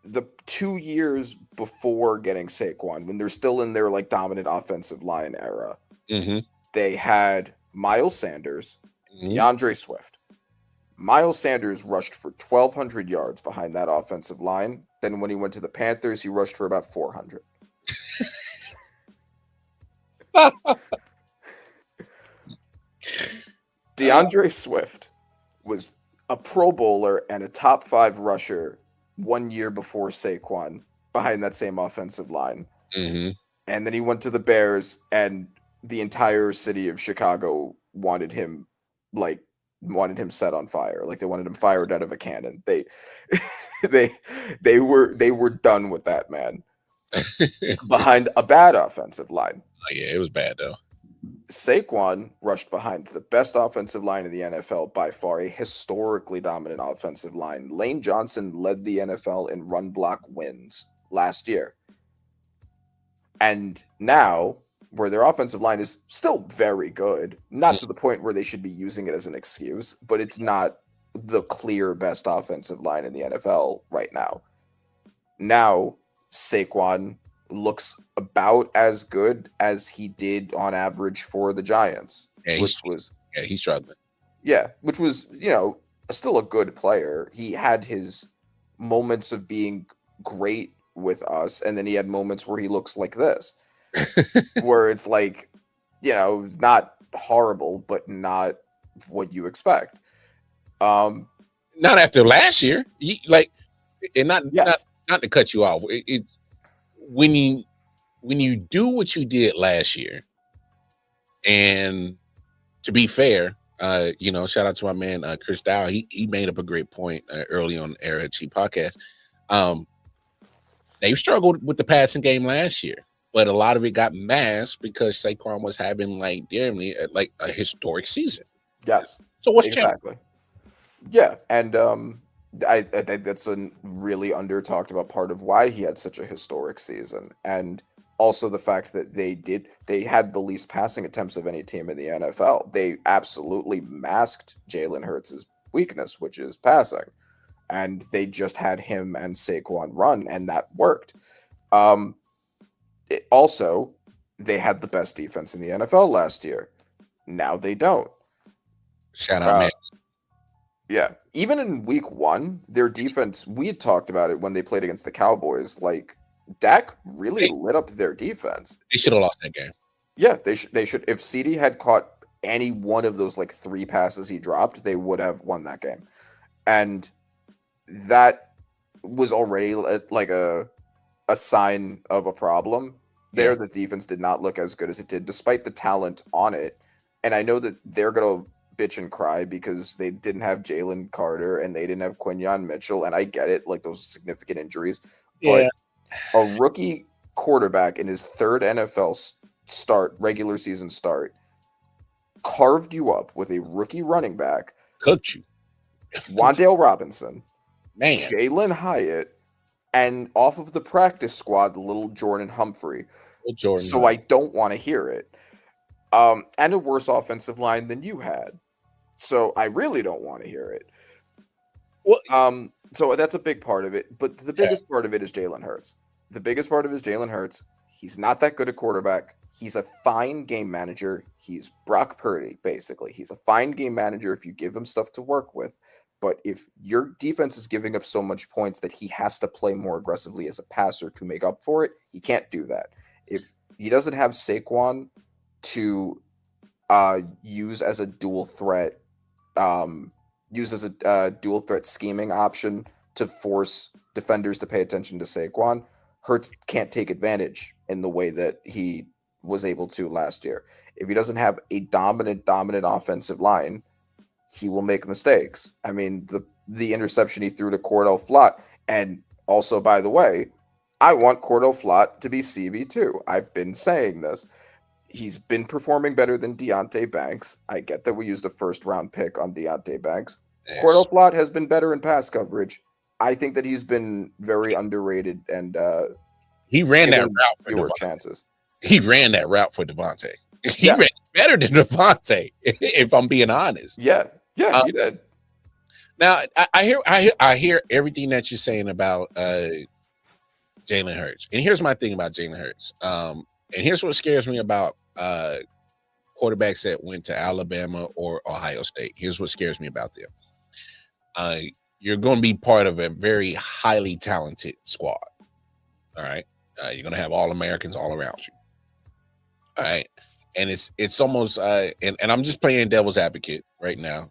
the 2 years before getting Saquon, when they're still in their like dominant offensive line era, they had Miles Sanders, DeAndre Swift. Miles Sanders rushed for 1,200 yards behind that offensive line. Then when he went to the Panthers, he rushed for about 400. DeAndre Swift was a Pro Bowler and a top 5 rusher 1 year before Saquon behind that same offensive line. And then he went to the Bears, and the entire city of Chicago wanted him set on fire. Like they wanted him fired out of a cannon. They were done with that man behind a bad offensive line. Oh, yeah, it was bad though. Saquon rushed behind the best offensive line in the NFL by far, a historically dominant offensive line. Lane Johnson led the NFL in run block wins last year. And now, where their offensive line is still very good, not to the point where they should be using it as an excuse, but it's not the clear best offensive line in the NFL right now. Now, Saquon looks about as good as he did on average for the Giants, he's struggling. Yeah, which was, still a good player. He had his moments of being great with us, and then he had moments where he looks like this. Where it's like, not horrible, but not what you expect. Not after last year. Not to cut you off. When you do what you did last year, and to be fair, shout out to my man Chris Dow. He made up a great point early on the Airhead Cheap podcast. They struggled with the passing game last year, but a lot of it got masked because Saquon was having like a historic season. Yes. So what's exactly? Yeah, and I think that's a really under talked about part of why he had such a historic season, and also the fact that they had the least passing attempts of any team in the NFL. They absolutely masked Jalen Hurts' weakness, which is passing, and they just had him and Saquon run, and that worked. Also, they had the best defense in the NFL last year. Now they don't. Shout out, man. Yeah. Even in week 1, their defense, we had talked about it when they played against the Cowboys. Like, Dak really lit up their defense. They should have lost that game. Yeah, they should. If CD had caught any one of those 3 passes he dropped, they would have won that game. And that was already a sign of a problem there. Yeah. The defense did not look as good as it did, despite the talent on it. And I know that they're going to bitch and cry because they didn't have Jalen Carter and they didn't have Quinyon Mitchell. And I get it, those significant injuries. Yeah. But a rookie quarterback in his 3rd NFL regular season start, carved you up with a rookie running back. Cooked you. Wan'Dale Robinson. Man. Jalen Hyatt. And off of the practice squad, little Jordan Humphrey. I don't want to hear it. And a worse offensive line than you had. So I really don't want to hear it. Well, so that's a big part of it. But the biggest part of it is Jalen Hurts. The biggest part of it is Jalen Hurts. He's not that good at quarterback. He's a fine game manager. He's Brock Purdy, basically. He's a fine game manager if you give him stuff to work with. But if your defense is giving up so much points that he has to play more aggressively as a passer to make up for it, he can't do that. If he doesn't have Saquon to use as a dual threat scheming option to force defenders to pay attention to Saquon. Hurts can't take advantage in the way that he was able to last year. If he doesn't have a dominant offensive line, he will make mistakes. I mean, the interception he threw to Cordell Flott, and also, by the way, I want Cordell Flott to be CB2. I've been saying this. He's been performing better than Deonte Banks. I get that we used a first-round pick on Deonte Banks. Yes. Cordell Flott has been better in pass coverage. I think that he's been very underrated, and he ran that route for fewer Devontae. chances. He ran that route for Devontae. He ran better than Devontae, if I'm being honest. Yeah, he did. Now I hear everything that you're saying about Jalen Hurts, and here's my thing about Jalen Hurts. And here's what scares me about quarterbacks that went to Alabama or Ohio State. Here's what scares me about them. You're going to be part of a very highly talented squad. All right. You're going to have all Americans all around you. All right. And it's almost and I'm just playing devil's advocate right now.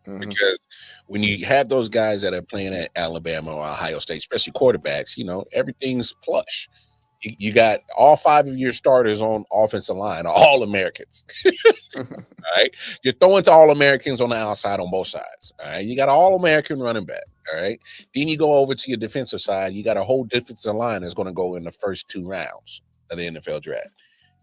Because when you have those guys that are playing at Alabama or Ohio State, especially quarterbacks, everything's plush. You got all 5 of your starters on offensive line, all Americans. All right. You're throwing to all Americans on the outside on both sides. All right. You got an all American running back. All right. Then you go over to your defensive side. You got a whole defensive line that's going to go in the first 2 rounds of the NFL draft.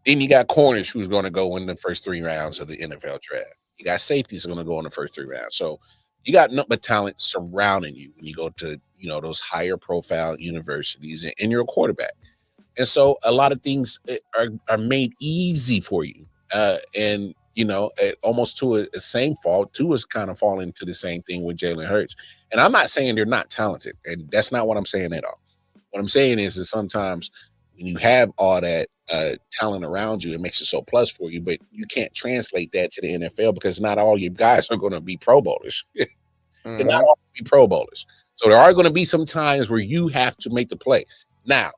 Then you got corners who's going to go in the first 3 rounds of the NFL draft. You got safeties going to go in the first 3 rounds. So you got nothing but talent surrounding you when you go to, those higher profile universities and you're a quarterback. And so a lot of things are made easy for you. And, almost to a same fault, too, is kind of falling to the same thing with Jalen Hurts. And I'm not saying they're not talented. And that's not what I'm saying at all. What I'm saying is that sometimes when you have all that talent around you, it makes it so plus for you, but you can't translate that to the NFL because not all your guys are going to be Pro Bowlers. They're not all going to be Pro Bowlers. So there are going to be some times where you have to make the play. Now,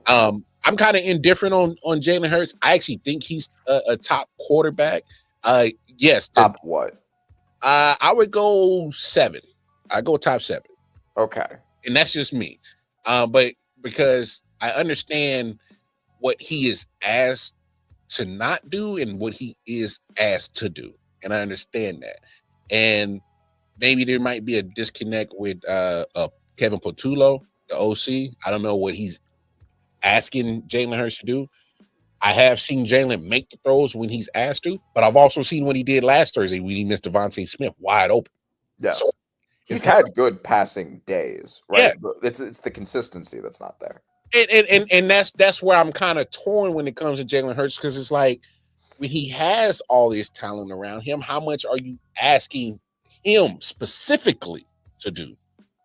I'm kind of indifferent on Jalen Hurts. I actually think he's a top quarterback. Yes. Top what? I would go 7. I go top 7. Okay. And that's just me. But because I understand what he is asked to not do and what he is asked to do. And I understand that. And maybe there might be a disconnect with Kevin Patullo, the OC. I don't know what he's asking Jalen Hurts to do. I have seen Jalen make the throws when he's asked to, but I've also seen what he did last Thursday when he missed Devontae Smith wide open. Yeah. So he's had good passing days, right? Yeah. But it's the consistency that's not there. And that's where I'm kind of torn when it comes to Jalen Hurts, because it's like when he has all this talent around him, how much are you asking him specifically to do?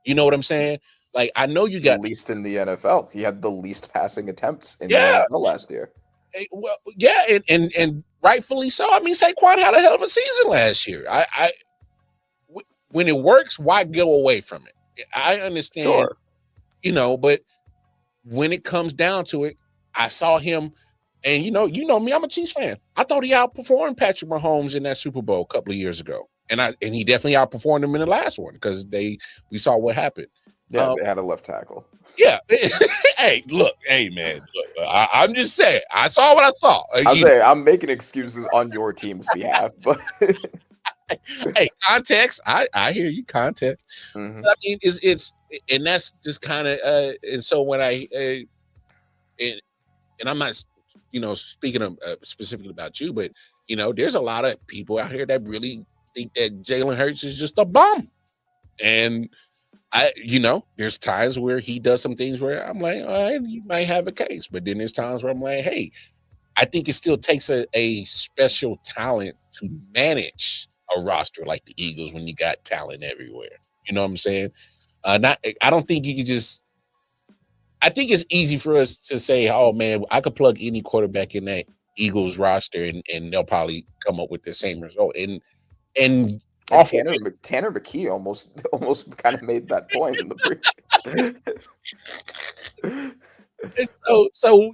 You know what I'm saying? Like, I know you got least in the NFL. He had the least passing attempts in the NFL last year. Well, yeah, and rightfully so. I mean, Saquon had a hell of a season last year. When it works, why go away from it? I understand, sure. But when it comes down to it, I saw him, and you know me, I'm a Chiefs fan. I thought he outperformed Patrick Mahomes in that Super Bowl a couple of years ago, and he definitely outperformed him in the last one because we saw what happened. Yeah, they had a left tackle. Yeah. Hey, man. Look, I'm just saying. I saw what I saw. I'm making excuses on your team's behalf, but hey, context. I hear you. Context. Mm-hmm. I mean, it's and that's just kind of and so when I and I'm not speaking of specifically about you, but there's a lot of people out here that really think that Jalen Hurts is just a bum, and there's times where he does some things where I'm like, all right, you might have a case. But then there's times where I'm like, hey, I think it still takes a special talent to manage a roster like the Eagles when you got talent everywhere. You know what I'm saying? I don't think you can just – I think it's easy for us to say, oh, man, I could plug any quarterback in that Eagles roster and they'll probably come up with the same result. And Tanner McKee almost kind of made that point in the So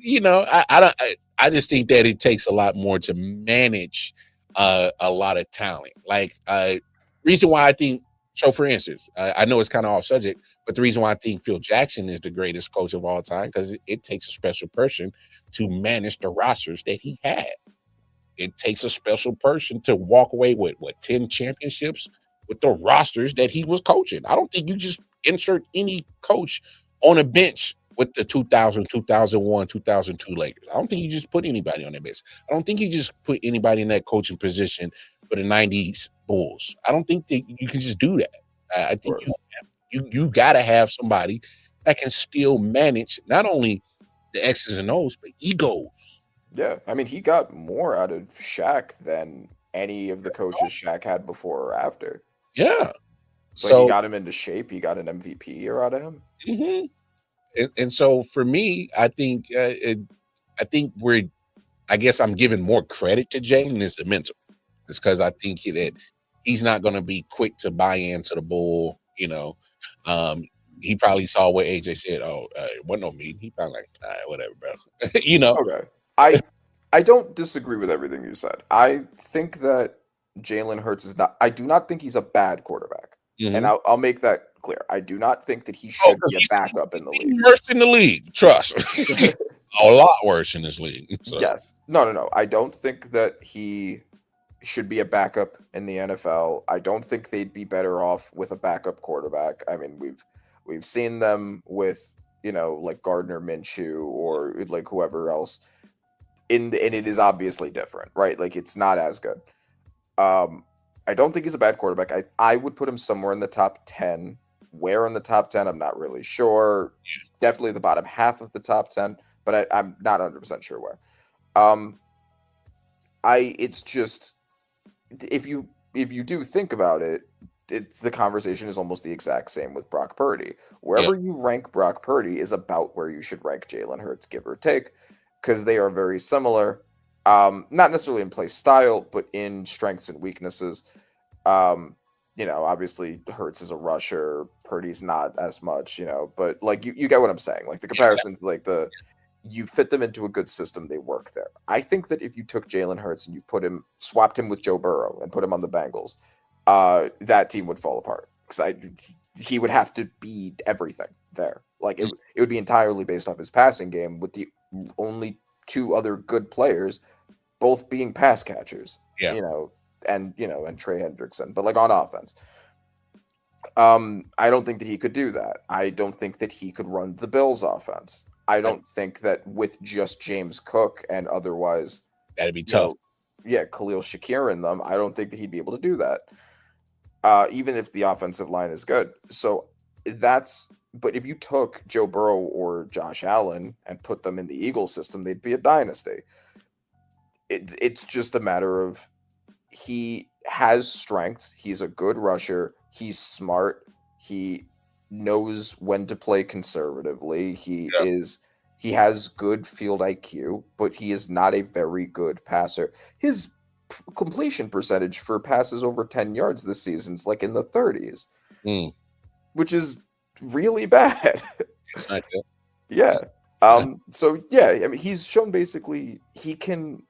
I just think that it takes a lot more to manage a lot of talent. Like reason why I think so. For instance, I know it's kind of off subject, but the reason why I think Phil Jackson is the greatest coach of all time because it takes a special person to manage the rosters that he had. It takes a special person to walk away with 10 championships with the rosters that he was coaching. I don't think you just insert any coach on a bench with the 2000, 2001, 2002 Lakers. I don't think you just put anybody on that bench. I don't think you just put anybody in that coaching position for the 90s Bulls. I don't think that you can just do that. I think you got to have somebody that can still manage not only the X's and O's, but egos. Yeah, I mean, he got more out of Shaq than any of the coaches Shaq had before or after. Yeah. Like, So he got him into shape. He got an MVP year out of him. And so for me, I think I guess I'm giving more credit to Jalen is the mental. It's because I think that he's not going to be quick to buy into the bull. He probably saw what AJ said. Oh, it wasn't no meeting. He probably like, all right, whatever, bro. Okay. I don't disagree with everything you said. I think that Jalen Hurts is not. I do not think he's a bad quarterback, and I'll make that clear. I do not think that he should be a backup in the league. Worst in the league, trust. A lot worse in this league. So. Yes. No. I don't think that he should be a backup in the NFL. I don't think they'd be better off with a backup quarterback. I mean, we've seen them with like Gardner Minshew or like whoever else. And it is obviously different, right? Like it's not as good. I don't think he's a bad quarterback. I would put him somewhere in the top 10. Where in the top 10, I'm not really sure. Definitely the bottom half of the top 10, but I'm not 100% sure where. It's just if you do think about it, the conversation is almost the exact same with Brock Purdy. Wherever you rank Brock Purdy is about where you should rank Jalen Hurts, give or take, because they are very similar. Not necessarily in play style, but in strengths and weaknesses. Obviously Hurts is a rusher, Purdy's not as much, but like you get what I'm saying. Like the comparisons, like you fit them into a good system, they work there. I think that if you took Jalen Hurts and you swapped him with Joe Burrow and put him on the Bengals, that team would fall apart because he would have to be everything there. Like it would be entirely based off his passing game with the only two other good players, both being pass catchers. And Trey Hendrickson, but like on offense. I don't think that he could do that. I don't think that he could run the Bills offense. I don't think that with just James Cook and otherwise that'd be tough. Khalil Shakir in them, I don't think that he'd be able to do that. Even if the offensive line is good. So but if you took Joe Burrow or Josh Allen and put them in the Eagles system, they'd be a dynasty. It's just a matter of he has strengths. He's a good rusher. He's smart. He knows when to play conservatively. He has good field IQ, but he is not a very good passer. His completion percentage for passes over 10 yards this season is like in the 30s, which is really bad. It's not good. Yeah. I mean, he's shown basically he can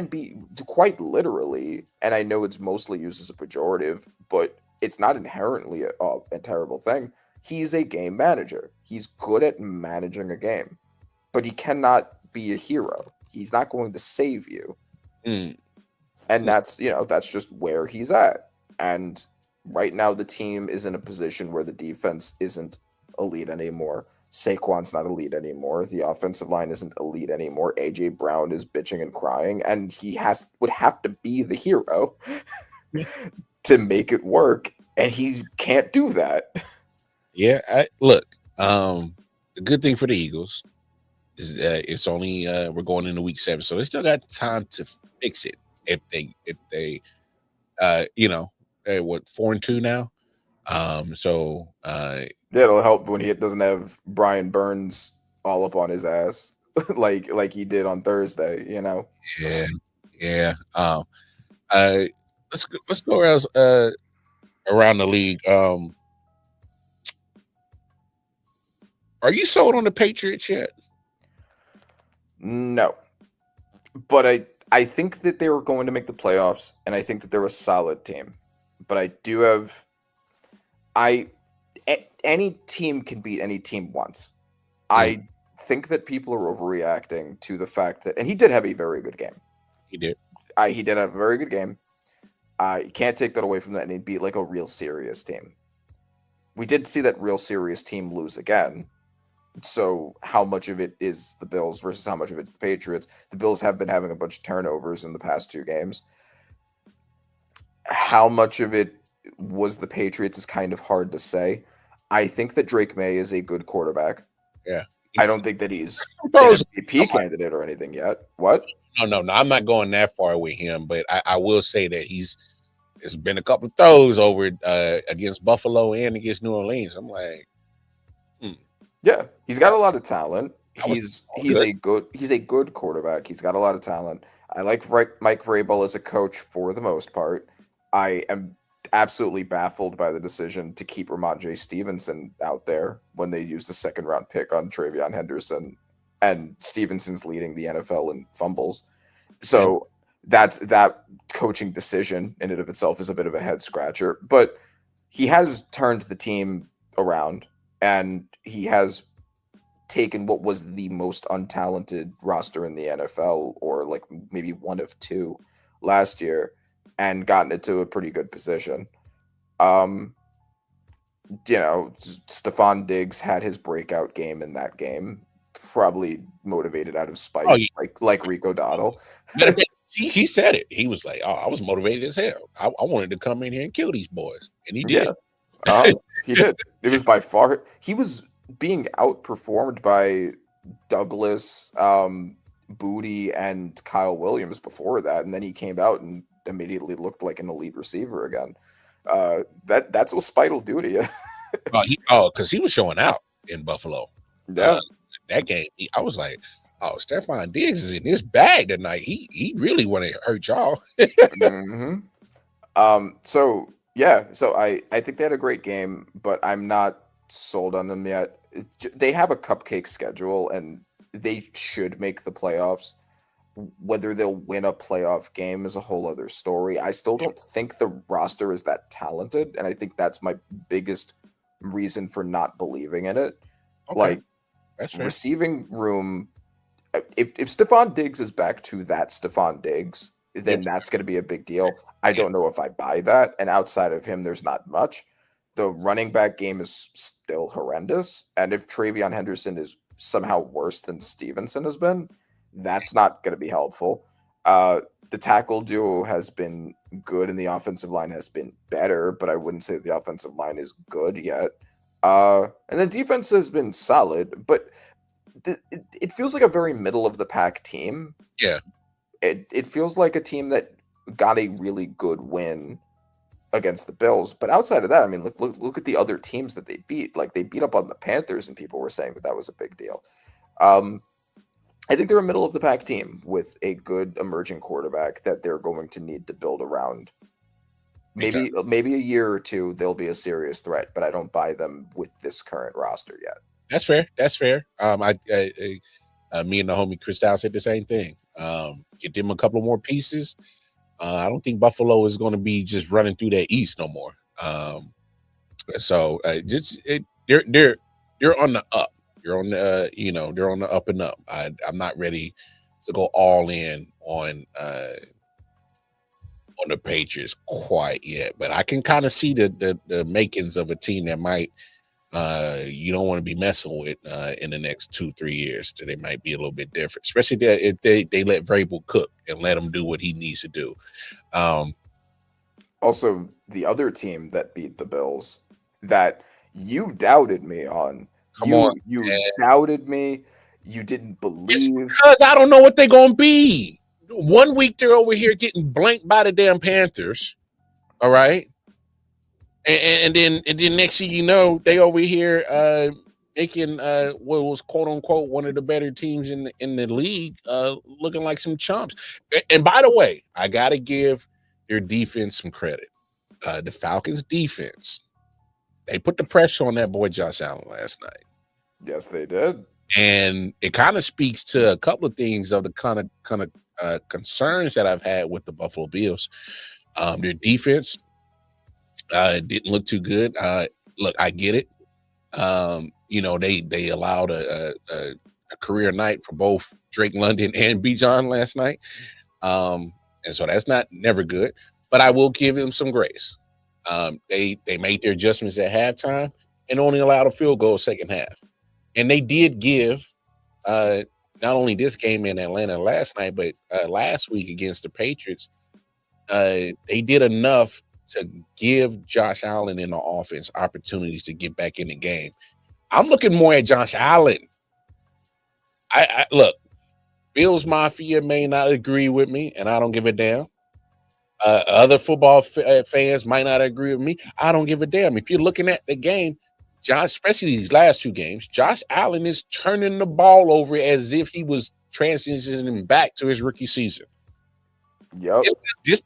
be quite literally, and I know it's mostly used as a pejorative, but it's not inherently a terrible thing. He's a game manager. He's good at managing a game, but he cannot be a hero. He's not going to save you. And that's just where he's at. And right now the team is in a position where the defense isn't elite anymore. Saquon's not elite anymore. The offensive line isn't elite anymore. AJ Brown is bitching and crying, and he would have to be the hero to make it work, and he can't do that. Yeah, the good thing for the Eagles is it's only we're going into week 7, so they still got time to fix it if they 4-2 now. It'll help when he doesn't have Brian Burns all up on his ass like he did on Thursday, Yeah. Let's go around the league. Are you sold on the Patriots yet? No, but I think that they were going to make the playoffs, and I think that they're a solid team. But I do have any team can beat any team once. I think that people are overreacting to the fact that, and he did have a very good game. He did. He did have a very good game. You can't take that away from that, and he beat like a real serious team. We did see that real serious team lose again. So how much of it is the Bills versus how much of it's the Patriots? The Bills have been having a bunch of turnovers in the past 2 games. How much of it was the Patriots is kind of hard to say. I think that Drake May is a good quarterback. Yeah. I don't think that he's an MVP candidate or anything yet. What? No. I'm not going that far with him, but I will say that there's been a couple of throws over against Buffalo and against New Orleans. I'm like, yeah, he's got a lot of talent. He's a good quarterback. He's got a lot of talent. I like Mike Vrabel as a coach for the most part. I am absolutely baffled by the decision to keep Ramondre Stevenson out there when they used the 2nd-round pick on Travion Henderson, and Stevenson's leading the NFL in fumbles. So that coaching decision in and of itself is a bit of a head scratcher, but he has turned the team around, and he has taken what was the most untalented roster in the NFL, or like maybe one of 2 last year, and gotten it to a pretty good position. Stephon Diggs had his breakout game in that game, probably motivated out of spite, like Rico Dowdle. He said it. He was like, "Oh, I was motivated as hell. I wanted to come in here and kill these boys," and he did. Yeah, he did. It was by far he was being outperformed by Douglas, Booty, and Kyle Williams before that, and then he came out and immediately looked like an elite receiver again. That's what spite will do to you. Because he was showing out in Buffalo. Yeah, that game, I was like, "Oh, Stephon Diggs is in this bag tonight. He really want to hurt y'all." mm-hmm. So I think they had a great game, but I'm not sold on them yet. They have a cupcake schedule, and they should make the playoffs. Whether they'll win a playoff game is a whole other story. I still don't think the roster is that talented, and I think that's my biggest reason for not believing in it. Okay. Like, that's fair. Receiving room, if Stephon Diggs is back to that Stephon Diggs, then that's going to be a big deal. I don't know if I buy that, and outside of him, there's not much. The running back game is still horrendous, and if Travion Henderson is somehow worse than Stevenson has been, that's not going to be helpful. The tackle duo has been good, and the offensive line has been better, but I wouldn't say the offensive line is good yet. And the defense has been solid, but it feels like a very middle-of-the-pack team. Yeah. It feels like a team that got a really good win against the Bills. But outside of that, I mean, look at the other teams that they beat. Like, they beat up on the Panthers, and people were saying that was a big deal. I think they're a middle-of-the-pack team with a good emerging quarterback that they're going to need to build around. Maybe a year or 2, they'll be a serious threat, but I don't buy them with this current roster yet. That's fair. Me and the homie Cristal said the same thing. Get them a couple more pieces. I don't think Buffalo is going to be just running through that East no more. They're on the up. You're on the they're on the up and up. I'm not ready to go all in on the Patriots quite yet, but I can kind of see the makings of a team that might you don't want to be messing with in the next 2-3 years. That they might be a little bit different, especially if they let Vrabel cook and let him do what he needs to do. Also, the other team that beat the Bills that you doubted me on. You doubted me. You didn't believe. It's because I don't know what they're gonna be. 1 week they're over here getting blanked by the damn Panthers. All right. And then next thing you know, they over here making what was quote unquote one of the better teams in the league looking like some chumps. And by the way, I gotta give their defense some credit. The Falcons defense, they put the pressure on that boy Josh Allen last night. Yes, they did. And it kind of speaks to a couple of things of the kind of concerns that I've had with the Buffalo Bills. Their defense didn't look too good. Look, I get it. They allowed a career night for both Drake London and Bijan last night. And so that's never good. But I will give them some grace. They made their adjustments at halftime and only allowed a field goal second half. And they did give not only this game in Atlanta last night, but last week against the Patriots, they did enough to give Josh Allen in the offense opportunities to get back in the game. I'm looking more at Josh Allen. I look, Bills Mafia may not agree with me, and I don't give a damn. Other football fans might not agree with me. I don't give a damn. If you're looking at the game, especially these last two games, Josh Allen is turning the ball over as if he was transitioning back to his rookie season. Yep.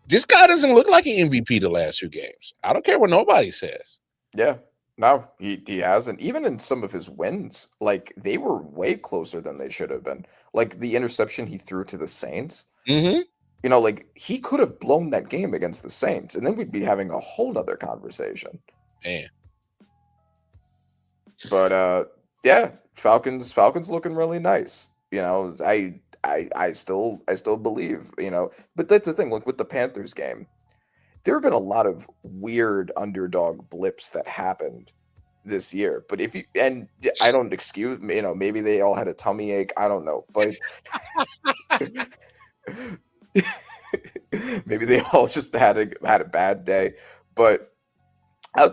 This guy doesn't look like an MVP the last two games. I don't care what nobody says. Yeah. No, he hasn't. Even in some of his wins, like they were way closer than they should have been. Like the interception he threw to the Saints. Mm-hmm. Like he could have blown that game against the Saints, and then we'd be having a whole nother conversation. Man. But yeah, Falcons looking really nice. I still believe, but that's the thing, like with the Panthers game, there have been a lot of weird underdog blips that happened this year. But I don't excuse, maybe they all had a tummy ache. I don't know, but maybe they all just had a bad day. But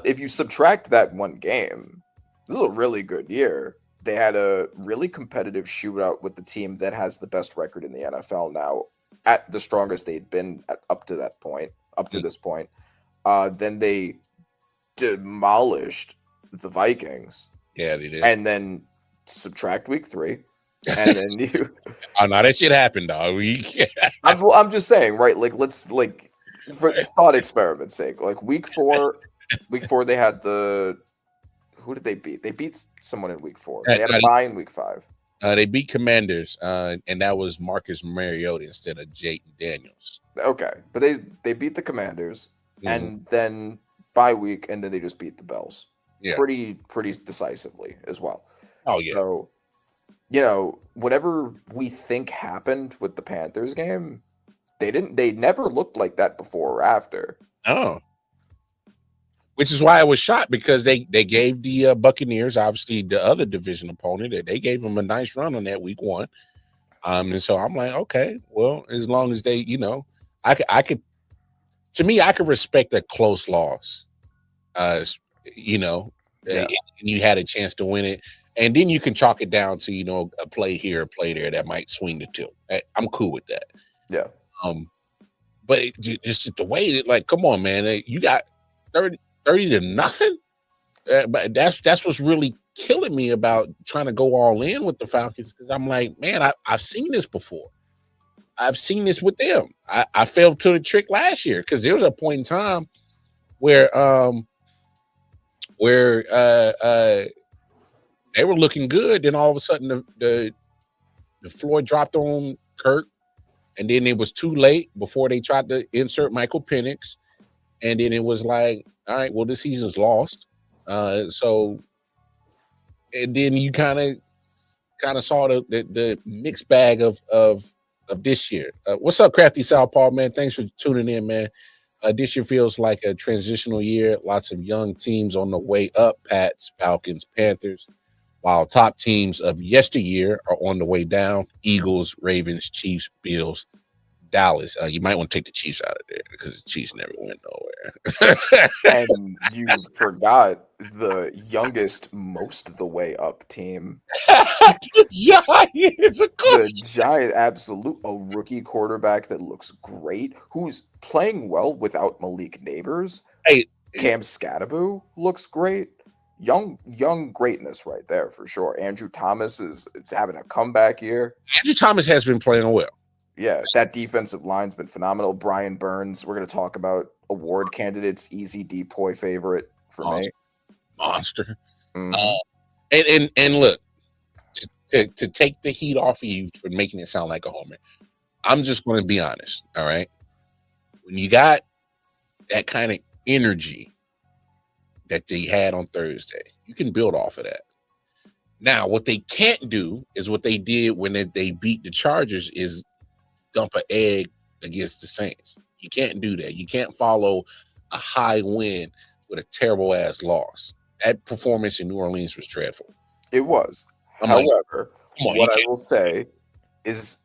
if you subtract that one game, this is a really good year. They had a really competitive shootout with the team that has the best record in the NFL now, at the strongest they'd been up to this point. Then they demolished the Vikings. Yeah, they did. And then subtract week 3. And then you oh no, that shit happened, dog. I'm just saying, right? Like let's for thought experiment's sake, like week 4 they had who did they beat? They beat someone in week 4. They had a bye in week 5. They beat Commanders, and that was Marcus Mariota instead of Jayden Daniels. Okay, but they beat the Commanders, and then bye week, and then they just beat the Bills. Yeah, pretty decisively as well. Oh yeah. So, whatever we think happened with the Panthers game, they never looked like that before or after. Oh. Which is why I was shocked, because they gave the Buccaneers, obviously the other division opponent, they gave them a nice run on that week 1. And so I'm like, okay, well, as long as they, I could respect a close loss. And you had a chance to win it. And then you can chalk it down to, a play here, a play there that might swing the tilt. I'm cool with that. Yeah. But just the way that, like, come on, man, you got 30 to nothing. But that's what's really killing me about trying to go all in with the Falcons, because I'm like, man, I've seen this before. I've seen this with them. I fell to the trick last year, because there was a point in time where they were looking good, then all of a sudden the floor dropped on Kirk, and then it was too late before they tried to insert Michael Penix, and then it was like, all right, well, this season's lost. So, and then you kind of saw the mixed bag of this year. What's up, Crafty Southpaw, man? Thanks for tuning in, man. This year feels like a transitional year. Lots of young teams on the way up: Pats, Falcons, Panthers. While top teams of yesteryear are on the way down: Eagles, Ravens, Chiefs, Bills, Dallas. You might want to take the Chiefs out of there, because the Chiefs never went nowhere. And you forgot the youngest, most of the way up team. The Giants. The Giants, a rookie quarterback that looks great, who's playing well without Malik Neighbors. Hey, Cam Scatteraboo looks great. Young greatness right there for sure. Andrew Thomas is having a comeback year. Andrew Thomas has been playing well. Yeah, that defensive line's been phenomenal. Brian Burns, we're going to talk about award candidates, easy DPOY favorite for me. Monster. Mm-hmm. And look, to take the heat off of you for making it sound like a homer. I'm just going to be honest. All right. When you got that kind of energy that they had on Thursday, you can build off of that. Now, what they can't do is what they did when they beat the Chargers is dump an egg against the Saints. You can't do that. You can't follow a high win with a terrible ass loss. That performance in New Orleans was dreadful. It was. However, what I will say is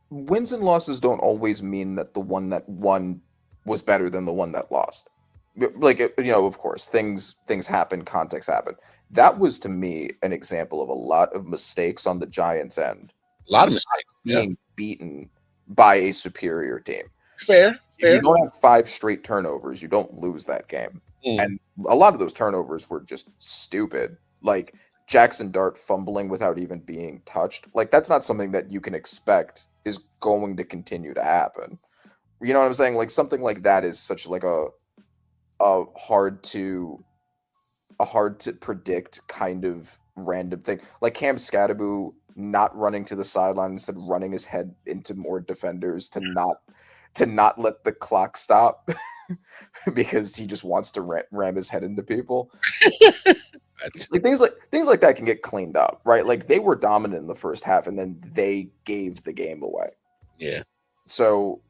wins and losses don't always mean that the one that won was better than the one that lost. Like, of course, things happen, context happen. That was, to me, an example of a lot of mistakes on the Giants' end. A lot of mistakes. Being beaten by a superior team. Fair. If you don't have 5 straight turnovers, you don't lose that game. And a lot of those turnovers were just stupid. Like Jackson Dart fumbling without even being touched. Like, that's not something that you can expect is going to continue to happen. You know what I'm saying? Like, something like that is such like a hard to predict kind of random thing. Like Cam Scadaboo not running to the sideline, instead running his head into more defenders to not let the clock stop because he just wants to ram his head into people. Like things like that can get cleaned up, right? Like they were dominant in the first half and then they gave the game away. Yeah. So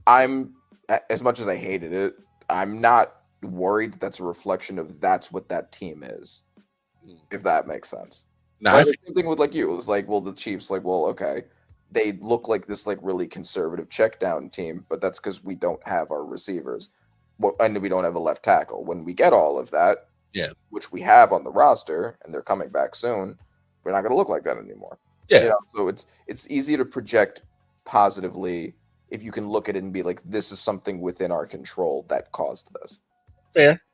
I'm, as much as I hated it, I'm not worried that that's a reflection of that's what that team is, if that makes sense. No, right? The same thing with like you. It was like, well, the Chiefs, like, well, okay, they look like this like really conservative check down team, but that's because we don't have our receivers, and we don't have a left tackle. When we get all of that, which we have on the roster, and they're coming back soon, we're not going to look like that anymore. Yeah. So it's easy to project positively if you can look at it and be like, this is something within our control that caused this.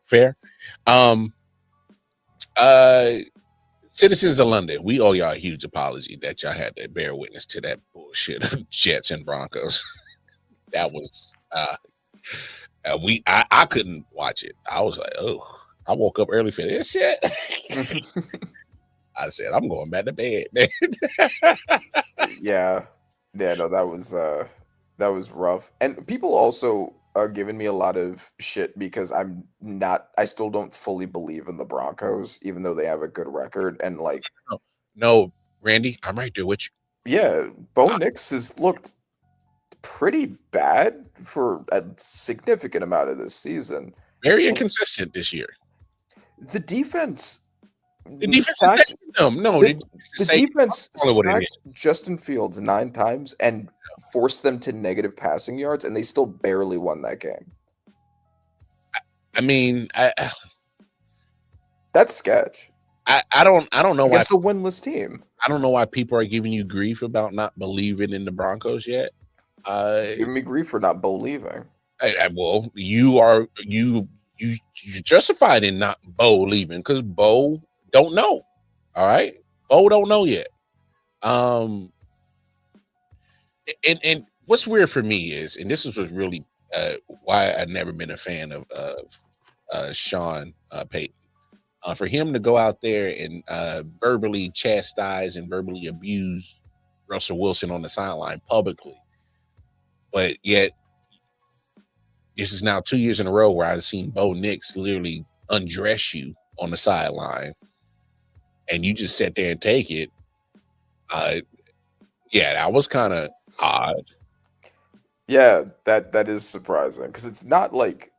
Fair. Citizens of London, we owe y'all a huge apology that y'all had to bear witness to that bullshit of Jets and Broncos. That was I couldn't watch it. I was like, oh, I woke up early for this shit. I said, I'm going back to bed, man. Yeah, no, that was rough. And people also are giving me a lot of shit because I still don't fully believe in the Broncos, even though they have a good record. And like, no, Randy, I'm right there with you. Yeah, Bo Nix has looked pretty bad for a significant amount of this season. Very inconsistent this year. The defense. The defense sacked Justin Fields 9 times and forced them to negative passing yards, and they still barely won that game. I mean, that's sketch. I don't know why against a winless team. I don't know why people are giving you grief about not believing in the Broncos yet. Giving me grief for not believing. Well, you're justified in not Bo leaving because Bo don't know. All right, Bo don't know yet. And what's weird for me is, and this is what really why I've never been a fan of Sean Payton. For him to go out there and verbally chastise and verbally abuse Russell Wilson on the sideline publicly, but yet this is now 2 years in a row where I've seen Bo Nix literally undress you on the sideline, and you just sit there and take it. That was kind of odd. Yeah, that is surprising because it's not like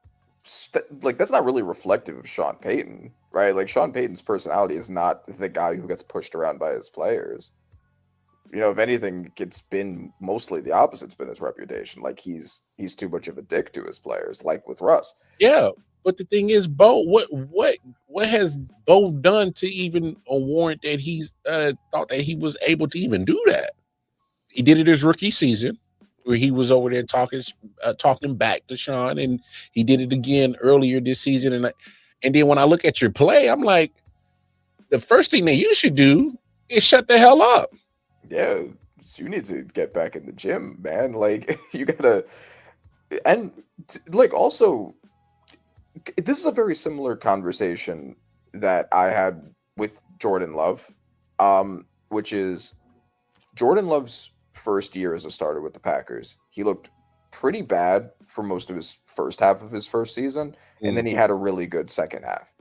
that's not really reflective of Sean Payton, right? Like Sean Payton's personality is not the guy who gets pushed around by his players. If anything, it's been mostly the opposite. It's been his reputation. Like he's too much of a dick to his players, like with Russ. Yeah, but the thing is, Bo, what has Bo done to even warrant that he's thought that he was able to even do that? He did it his rookie season, where he was over there talking back to Sean, and he did it again earlier this season. And then when I look at your play, I'm like, the first thing that you should do is shut the hell up. Yeah, you need to get back in the gym, man. Like you gotta, and like also, this is a very similar conversation that I had with Jordan Love. which is Jordan Love's first year as a starter with the Packers. He looked pretty bad for most of his first half of his first season, and then he had a really good second half.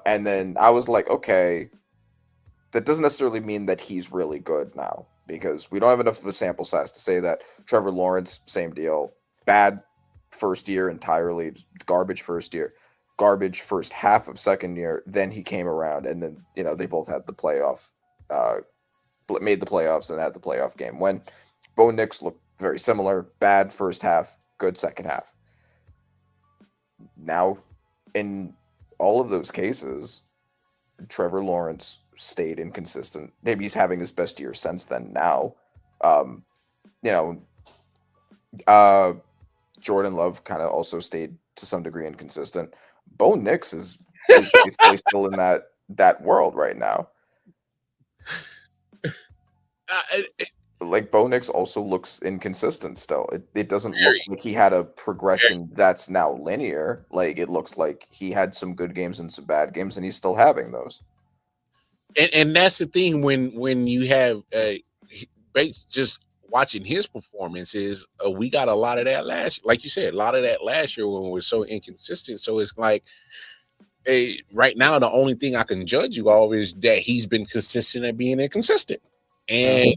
And then I was like, okay, that doesn't necessarily mean that he's really good now, because we don't have enough of a sample size to say that. Trevor Lawrence, same deal. Bad first year entirely, garbage first year, garbage first half of second year. Then he came around, and then they both had the playoff, made the playoffs and had the playoff game. When Bo Nix looked very similar, bad first half, good second half. Now, in all of those cases, Trevor Lawrence stayed inconsistent. Maybe he's having his best year since then now. Jordan Love kind of also stayed to some degree inconsistent. Bo Nix is basically still in that world right now. Like, Bo Nix also looks inconsistent still. It doesn't look like he had a progression that's now linear. Like, it looks like he had some good games and some bad games, and he's still having those. And that's the thing when you have just watching his performance is we got a lot of that like you said, a lot of that last year when we were so inconsistent. So it's like, right now the only thing I can judge you all is that he's been consistent at being inconsistent, and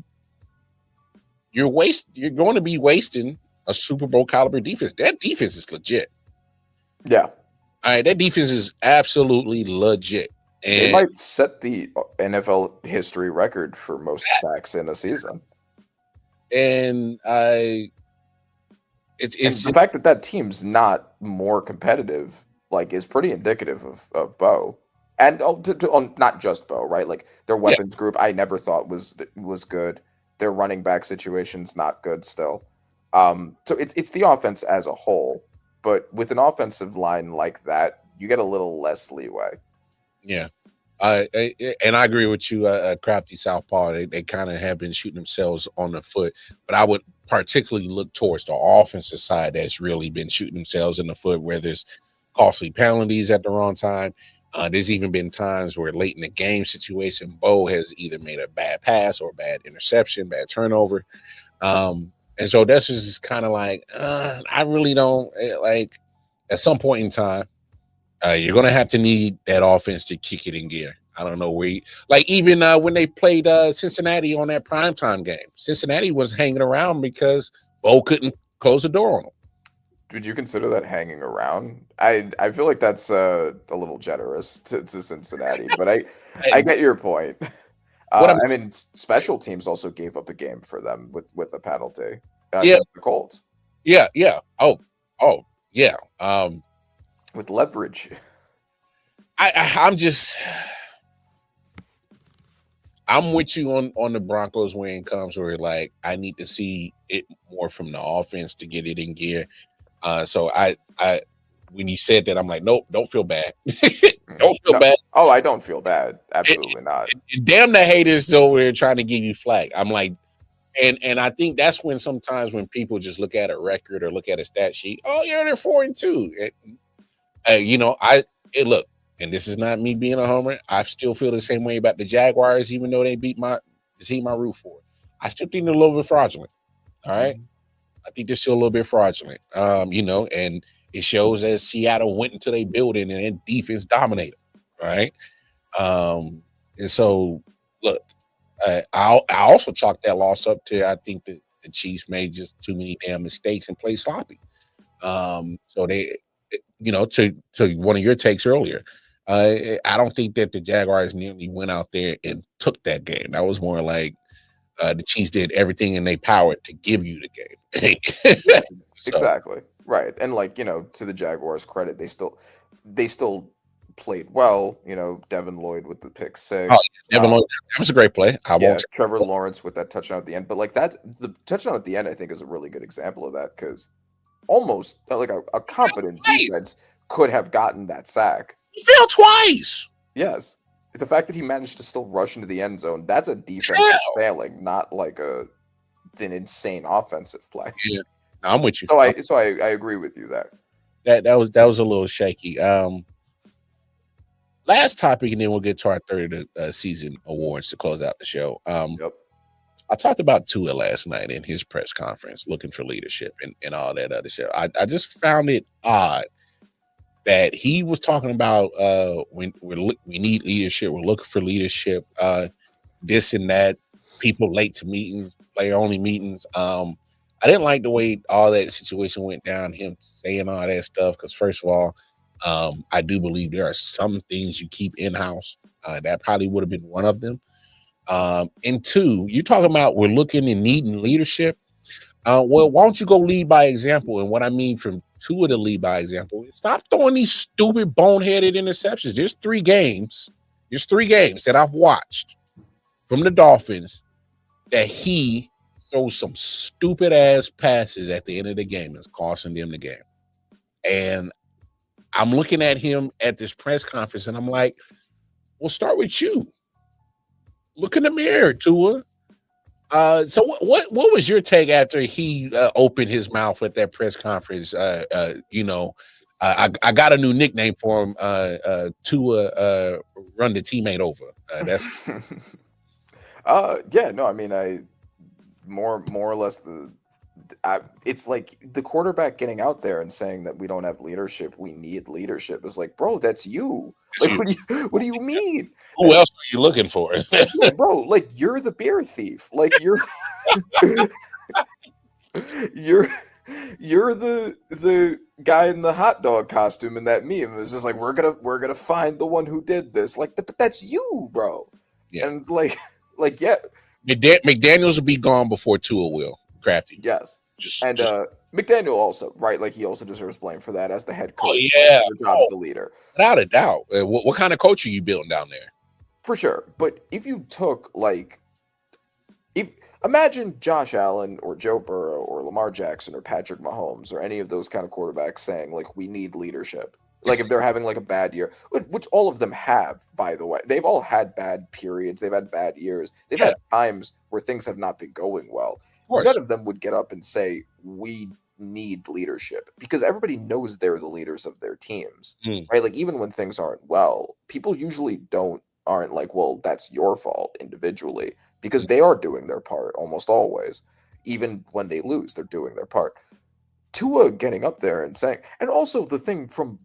you're going to be wasting a Super Bowl caliber defense. That defense is legit. Yeah. All right, that defense is absolutely legit. And they might set the NFL history record for most sacks in a season. And it's the fact that team's not more competitive, like, is pretty indicative of Bo, and not just Bo, right? Like, their weapons group, I never thought was good. Their running back situation's not good still. So it's the offense as a whole, but with an offensive line like that, you get a little less leeway. Yeah. And I agree with you, Crafty Southpaw. They kind of have been shooting themselves on the foot, but I would particularly look towards the offensive side that's really been shooting themselves in the foot, where there's costly penalties at the wrong time. There's even been times where late in the game situation, Bo has either made a bad pass or a bad interception, bad turnover. And so that's just kind of like, I really don't like, at some point in time, you're going to have to need that offense to kick it in gear. I don't know where even when they played Cincinnati on that primetime game, Cincinnati was hanging around because Bo couldn't close the door on them. Would you consider that hanging around? I feel like that's a little generous to Cincinnati, but I get your point. I mean, special teams also gave up a game for them with a penalty. The Colts. Yeah. Oh, yeah. With leverage. I'm with you on the Broncos when it comes where, like, I need to see it more from the offense to get it in gear. So I when you said that, I'm like, nope, don't feel bad. Don't feel bad. Oh, I don't feel bad. Absolutely not. Damn the haters over there trying to give you flack. I'm like, and I think that's when sometimes when people just look at a record or look at a stat sheet, oh yeah, they're 4-2. Look, and this is not me being a homer. I still feel the same way about the Jaguars, even though they beat the team I root for. I still think they're a little bit fraudulent. All right. I think they're still a little bit fraudulent. And it shows as Seattle went into their building and their defense dominated. Right. And so look, I also chalk that loss up to, I think that the Chiefs made just too many damn mistakes and played sloppy. So they, to one of your takes earlier, I don't think that the Jaguars nearly went out there and took that game. That was more like the Chiefs did everything in their power to give you the game. Exactly. Right. And to the Jaguars' credit, they still played well. Devin Lloyd with the pick six. Oh, Devin Lloyd, that was a great play. Trevor Lawrence with that touchdown at the end. But the touchdown at the end, I think, is a really good example of that, because almost like a competent defense could have gotten that sack. He failed twice. Yes. The fact that he managed to still rush into the end zone, that's a defense failing, not like an insane offensive play. Yeah, I'm with you. So I agree with you there. That was a little shaky. last topic, and then we'll get to our third season awards to close out the show. Yep. I talked about Tua last night in his press conference, looking for leadership and all that other shit. I just found it odd that he was talking about we need leadership, we're looking for leadership, this and that, people late to meetings, player only meetings. I didn't like the way all that situation went down, him saying all that stuff, because first of all, I do believe there are some things you keep in-house. That probably would have been one of them. And two, you're talking about we're looking and needing leadership. Well, why don't you go lead by example? And what I mean from Tua to lead by example, stop throwing these stupid boneheaded interceptions. There's three games that I've watched from the Dolphins that he throws some stupid ass passes at the end of the game and it's costing them the game. And I'm looking at him at this press conference and I'm like, we'll start with you. Look in the mirror, Tua. So what was your take after he opened his mouth at that press conference? I got a new nickname for him. Tua run the teammate over. That's yeah, no, I mean, I more or less it's like the quarterback getting out there and saying that we don't have leadership, we need leadership. Is like, bro, that's you. Like, what do you mean? Who else are you looking for? Yeah, bro, like you're the beer thief. Like you're you're the guy in the hot dog costume in that meme. It's just like we're gonna find the one who did this. Like, but that's you, bro. Yeah. And like yeah. McDaniels will be gone before Tua will. Crafty. Yes. McDaniel also, right? Like he also deserves blame for that as the head coach. Oh yeah, their job's the leader, without a doubt. What kind of coach are you building down there? For sure. But if you took imagine Josh Allen or Joe Burrow or Lamar Jackson or Patrick Mahomes or any of those kind of quarterbacks saying like we need leadership. Like if they're having like a bad year, which all of them have, by the way. They've all had bad periods. They've had bad years. They've had times where things have not been going well. None of them would get up and say, we need leadership, because everybody knows they're the leaders of their teams, right? Like even when things aren't well, people usually aren't like, well, that's your fault individually, because they are doing their part almost always. Even when they lose, they're doing their part. Tua getting up there and saying, and also the thing from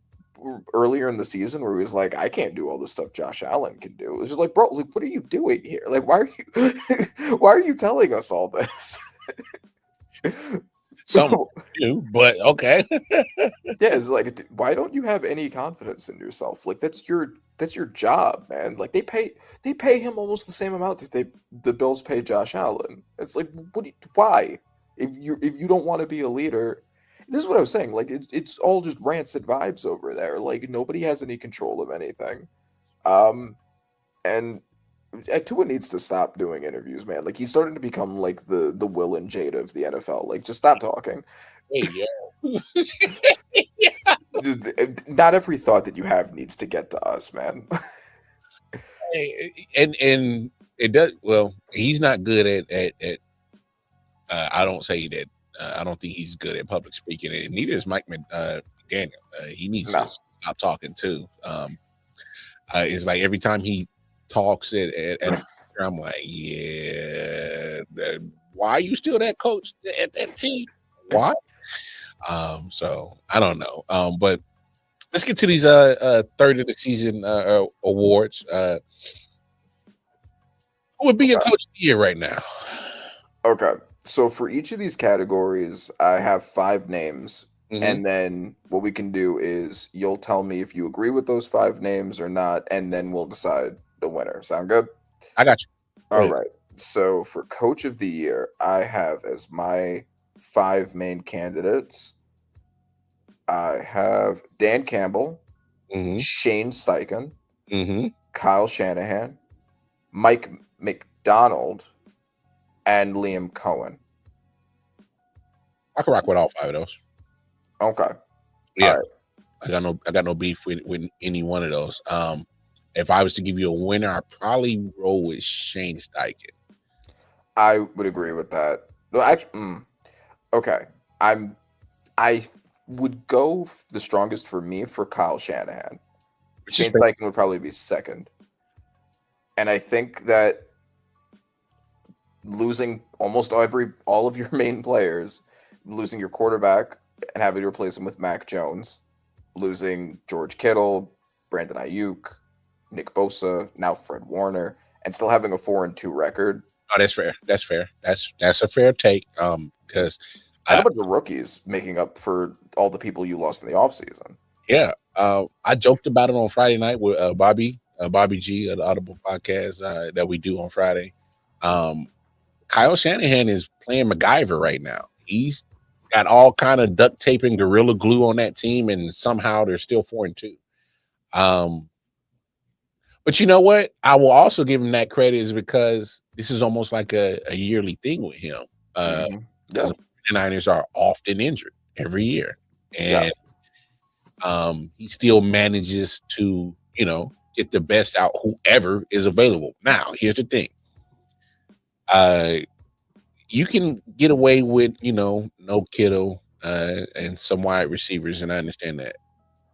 earlier in the season where he was like, I can't do all the stuff Josh Allen can do. It was just like, bro, like, what are you doing here? Like, why are you telling us all this? Some do, but okay. Yeah, it's like, why don't you have any confidence in yourself? Like that's your job, man. Like they pay him almost the same amount that the Bills pay Josh Allen. It's like, why? If you don't want to be a leader. This is what I was saying. Like it's all just rancid vibes over there. Like nobody has any control of anything. And Tua needs to stop doing interviews, man. Like he's starting to become like the Will and Jada of the NFL. Like just stop talking. Hey, yo. Not every thought that you have needs to get to us, man. And it does. Well, he's not good at I don't say that. I don't think he's good at public speaking, and neither is Mike McDaniel. He needs to stop talking too. It's like every time he talks at I'm like, yeah, why are you still that coach at that team? Why? So I don't know. But let's get to these third of the season awards. Who would be your coach of the year right now? Okay. So for each of these categories, I have 5 names. And then what we can do is you'll tell me if you agree with those 5 names or not, and then we'll decide the winner. Sound good? I got you. All right. So for coach of the year, I have as my 5 main candidates, I have Dan Campbell, Shane Steichen, Kyle Shanahan, Mike McDonald, and Liam Cohen. I can rock with all 5 of those. Okay. Yeah. Right. I got no beef with any one of those. If I was to give you a winner, I'd probably roll with Shane Steichen. I would agree with that. No, actually, okay. I would go the strongest for me for Kyle Shanahan. Shane Steichen would probably be second. And I think that losing almost all of your main players, losing your quarterback and having to replace him with Mac Jones, losing George Kittle, Brandon Ayuk, Nick Bosa, now Fred Warner, and still having a 4-2 record. Oh, that's fair. That's fair. That's a fair take. Because and a bunch of rookies making up for all the people you lost in the offseason. Yeah. I joked about it on Friday night with Bobby G of the Audible podcast that we do on Friday. Kyle Shanahan is playing MacGyver right now. He's got all kind of duct tape and gorilla glue on that team, and somehow they're still 4-2. But you know what? I will also give him that credit is because this is almost like a yearly thing with him. Because the 49ers are often injured every year. And he still manages to, get the best out whoever is available. Now, here's the thing. You can get away with, no Kittle and some wide receivers, and I understand that.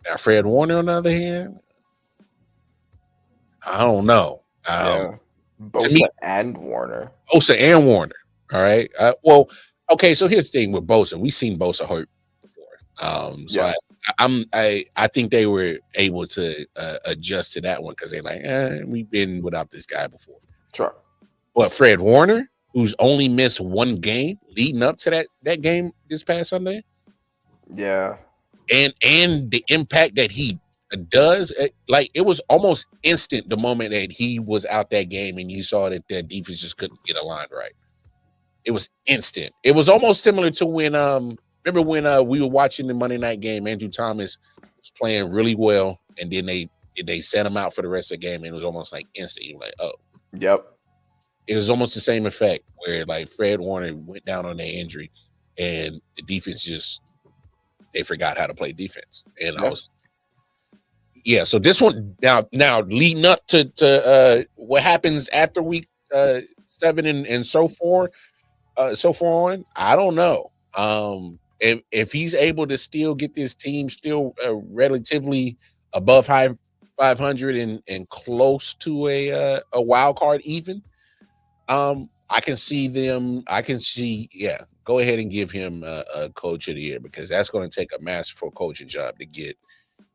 Now, Fred Warner, on the other hand, I don't know. Bosa and Warner. Bosa and Warner. All right. Okay. So here's the thing with Bosa. We've seen Bosa hurt before. I think they were able to adjust to that one because they're like, we've been without this guy before. Sure. But Fred Warner, who's only missed one game leading up to that game this past Sunday. Yeah. And the impact that he does, like it was almost instant the moment that he was out that game and you saw that the defense just couldn't get aligned right. It was instant. It was almost similar to when remember when we were watching the Monday night game, Andrew Thomas was playing really well, and then they set him out for the rest of the game, and it was almost like instant. You're like, oh. Yep. It was almost the same effect where like Fred Warner went down on their injury and the defense they forgot how to play defense. And so this one now leading up to what happens after week 7 and so far on, I don't know. If he's able to still get this team still relatively above 500 and close to a wild card even, I can see go ahead and give him a coach of the year because that's going to take a masterful coaching job to get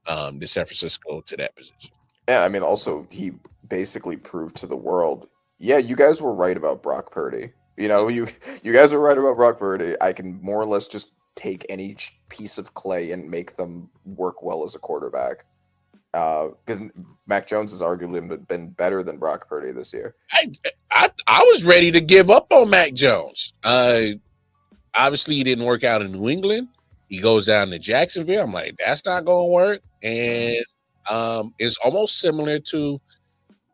the San Francisco to that position. Yeah, I mean, also he basically proved to the world, you guys were right about Brock Purdy. You guys were right about Brock Purdy. I can more or less just take any piece of clay and make them work well as a quarterback. Because Mac Jones has arguably been better than Brock Purdy this year. I was ready to give up on Mac Jones. Obviously, he didn't work out in New England. He goes down to Jacksonville. I'm like, that's not going to work. And it's almost similar to,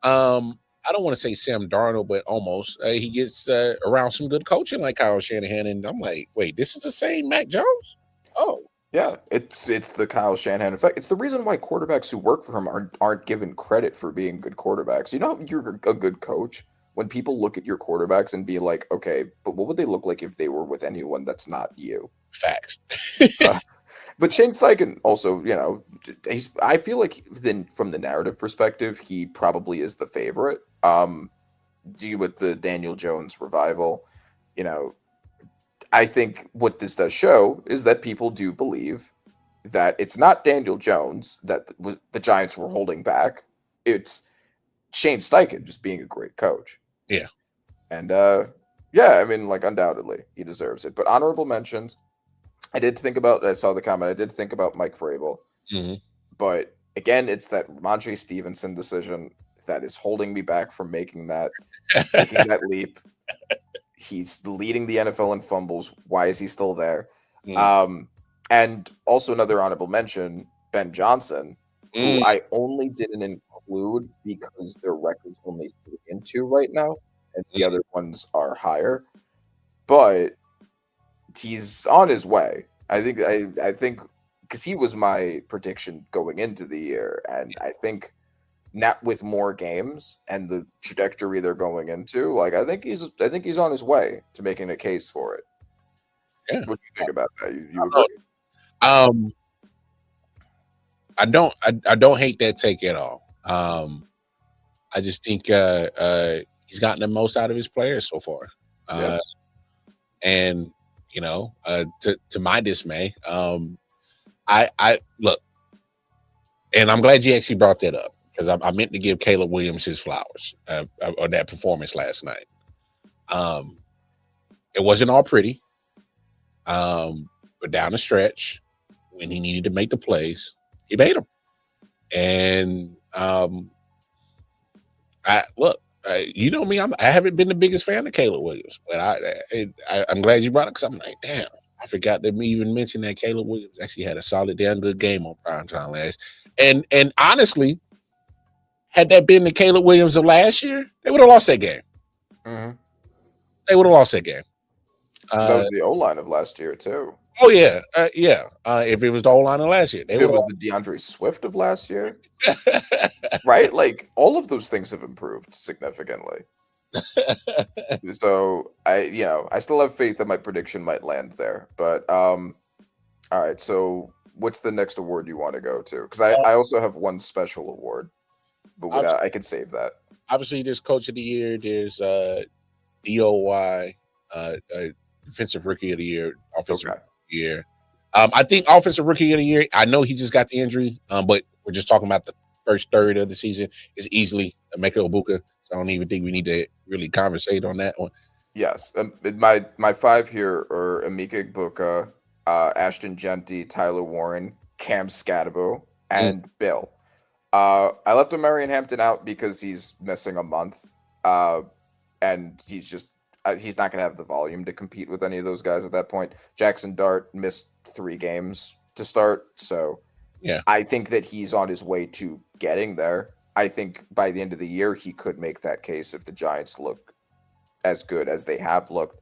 I don't want to say Sam Darnold, but almost. He gets around some good coaching like Kyle Shanahan, and I'm like, wait, this is the same Mac Jones? Oh. Yeah, it's the Kyle Shanahan effect. It's the reason why quarterbacks who work for him aren't given credit for being good quarterbacks. You know, you're a good coach when people look at your quarterbacks and be like, okay, but what would they look like if they were with anyone that's not you? Facts. But Shane Steichen also, I feel like from the narrative perspective, he probably is the favorite. With the Daniel Jones revival, I think what this does show is that people do believe that it's not Daniel Jones that the Giants were holding back. It's Shane Steichen just being a great coach. Yeah. And, I mean, like, undoubtedly, he deserves it. But honorable mentions, I saw the comment, I did think about Mike Vrabel. Mm-hmm. But, again, it's that Ramondre Stevenson decision that is holding me back from making that leap. He's leading the NFL in fumbles. Why is he still there? Mm. And also another honorable mention, Ben Johnson, who I only didn't include because their record's only 3-2 right now, and the other ones are higher. But he's on his way. I think because he was my prediction going into the year, and I think not with more games and the trajectory they're going into, like I think he's on his way to making a case for it. Yeah. What do you think about that? You agree? I don't hate that take at all. I just think he's gotten the most out of his players so far. Yep. And to my dismay, I look, and I'm glad you actually brought that up because I meant to give Caleb Williams his flowers on that performance last night. It wasn't all pretty, but down the stretch, when he needed to make the plays, he made them. And you know me, I haven't been the biggest fan of Caleb Williams, but I'm glad you brought it because I'm like, damn, I forgot to even mention that Caleb Williams actually had a solid, damn good game on primetime last. And honestly, had that been the Caleb Williams of last year, they would have lost that game. Mm-hmm. They would have lost that game. That was the O-line of last year too. Oh yeah, yeah. If it was the O-line of last year, it was the DeAndre Swift of last year, right? Like all of those things have improved significantly. So I still have faith that my prediction might land there. But all right. So what's the next award you want to go to? Because I also have one special award, but I could save that. Obviously, there's Coach of the Year. There's I.O.W, Defensive Rookie of the Year, Offensive Rookie of the Year. I think Offensive Rookie of the Year, I know he just got the injury, but we're just talking about the first third of the season. Is easily Emeka Egbuka. So I don't even think we need to really conversate on that one. Yes. My five here are Emeka Egbuka, Ashton Genty, Tyler Warren, Cam Scatabo, and Bill. I left Marion Hampton out because he's missing a month, and he's not going to have the volume to compete with any of those guys at that point. Jackson Dart missed 3 games to start, so yeah, I think that he's on his way to getting there. I think by the end of the year, he could make that case if the Giants look as good as they have looked.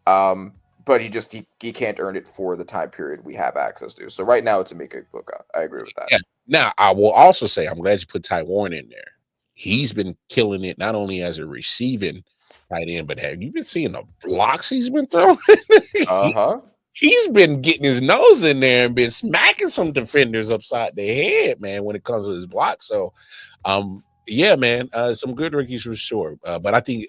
But he can't earn it for the time period we have access to. So right now it's Emeka Egbuka. I agree with that. Yeah. Now, I will also say I'm glad you put Ty Warren in there. He's been killing it not only as a receiving tight end, but have you been seeing the blocks he's been throwing? He's been getting his nose in there and been smacking some defenders upside their head, man, when it comes to his blocks. So, yeah, man, some good rookies for sure. But I think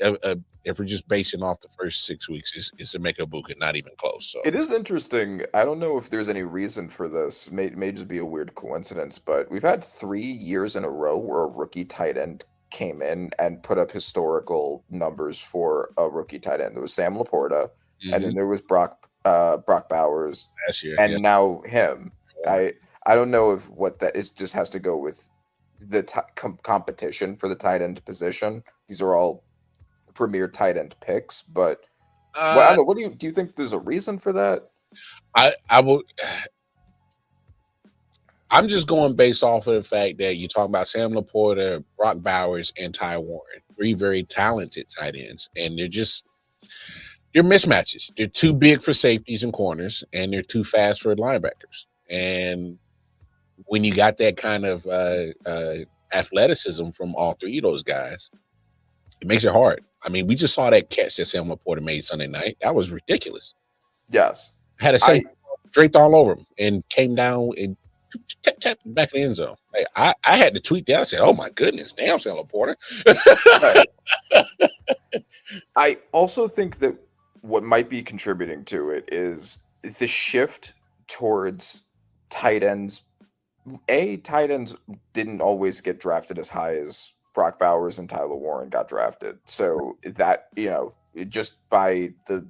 if we're just basing off the first 6 weeks, it's Emeka Egbuka, not even close. So it is interesting. I don't know if there's any reason for this. May just be a weird coincidence, but we've had 3 years in a row where a rookie tight end came in and put up historical numbers for a rookie tight end. There was Sam Laporta, and then there was Brock Bowers last year, and now him. I don't know if what that is just has to go with the competition for the tight end position. These are all premier tight end picks, but I don't know. Do you think there's a reason for that? I'm just going based off of the fact that you're talking about Sam Laporta, Brock Bowers, and Ty Warren, 3 very talented tight ends, and they're mismatches. They're too big for safeties and corners, and they're too fast for linebackers. And when you got that kind of athleticism from all 3 of those guys, it makes it hard. I mean, we just saw that catch that Sam Laporta made Sunday night. That was ridiculous. Yes. Had a safe draped all over him and came down and tap back in the end zone. Like, I had to tweet that. I said, "Oh my goodness, damn, Sam Laporta." I also think that what might be contributing to it is the shift towards tight ends. Tight ends didn't always get drafted as high as Brock Bowers and Tyler Warren got drafted. So that, just by the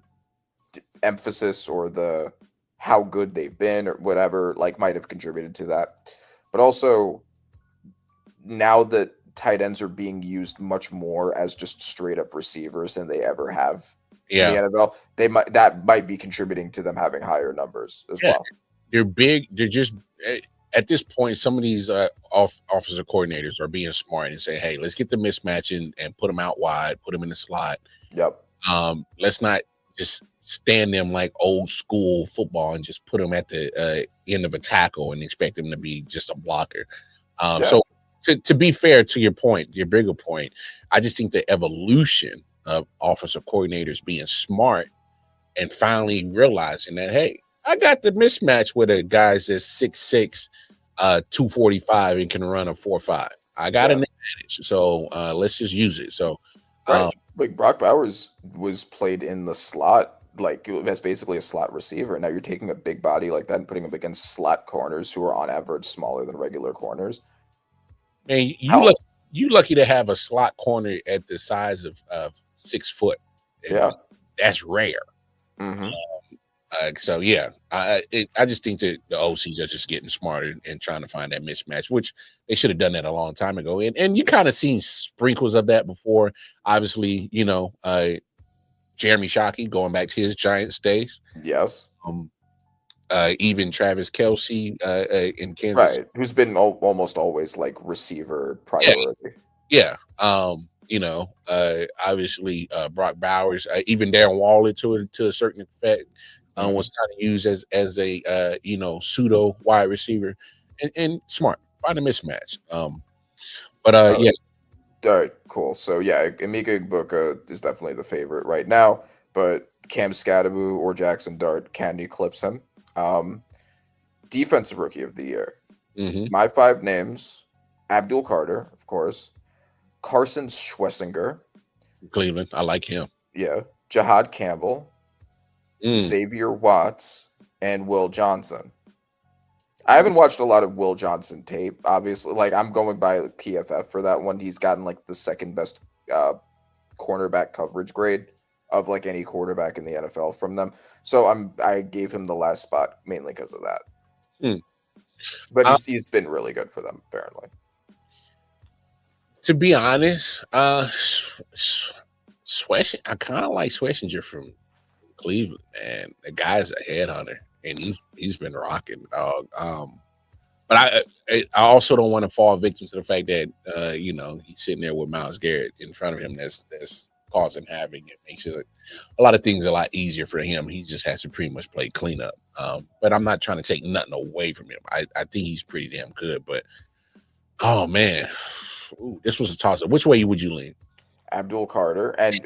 emphasis or the how good they've been or whatever, like, might have contributed to that. But also now that tight ends are being used much more as just straight up receivers than they ever have in the NFL, that might be contributing to them having higher numbers as well. They're big. They're just at this point, some of these offensive coordinators are being smart and saying, "Hey, let's get the mismatch and put them out wide, put them in the slot. Yep. Let's not just stand them like old school football and just put them at the end of a tackle and expect them to be just a blocker." So to be fair to your point, your bigger point, I just think the evolution of offensive coordinators being smart and finally realizing that, hey, I got the mismatch with a guys that's 6'6", 245 and can run a 4.5. I got an advantage, so let's just use it. So, right, like Brock Bowers was played in the slot, like as basically a slot receiver. Now you're taking a big body like that and putting him against slot corners who are on average smaller than regular corners. Man, you lucky to have a slot corner at the size of 6 foot. And that's rare. Mm-hmm. So yeah, I just think that the OCs are just getting smarter and trying to find that mismatch, which they should have done that a long time ago. And you kind of seen sprinkles of that before. Obviously, Jeremy Shockey going back to his Giants days. Yes. Even Travis Kelce in Kansas, right? Who's been almost always like receiver priority. Yeah. Obviously Brock Bowers, even Darren Waller to a certain effect. Was kind of used as a pseudo wide receiver and smart, find a mismatch. Yeah. All right, cool. So yeah, Emeka Egbuka is definitely the favorite right now, but Cam Scadaboo or Jackson Dart can eclipse him. Defensive Rookie of the Year. Mm-hmm. My 5 names: Abdul Carter, of course, Carson Schwessinger, Cleveland. I like him. Yeah, Jahad Campbell. Xavier Watts, and Will Johnson. I haven't watched a lot of Will Johnson tape, obviously. Like, I'm going by PFF for that one. He's gotten like the second best cornerback coverage grade of like any quarterback in the NFL from them. So I gave him the last spot mainly because of that. But he's been really good for them, apparently. To be honest, I kind of like Schlesinger from Cleveland, man. The guy's a headhunter, and he's been rocking, dog. But I also don't want to fall victim to the fact that he's sitting there with Myles Garrett in front of him. That's causing havoc. It makes it a lot of things a lot easier for him. He just has to pretty much play cleanup. But I'm not trying to take nothing away from him. I think he's pretty damn good. But oh man, this was a toss up. Which way would you lean? Abdul Carter and.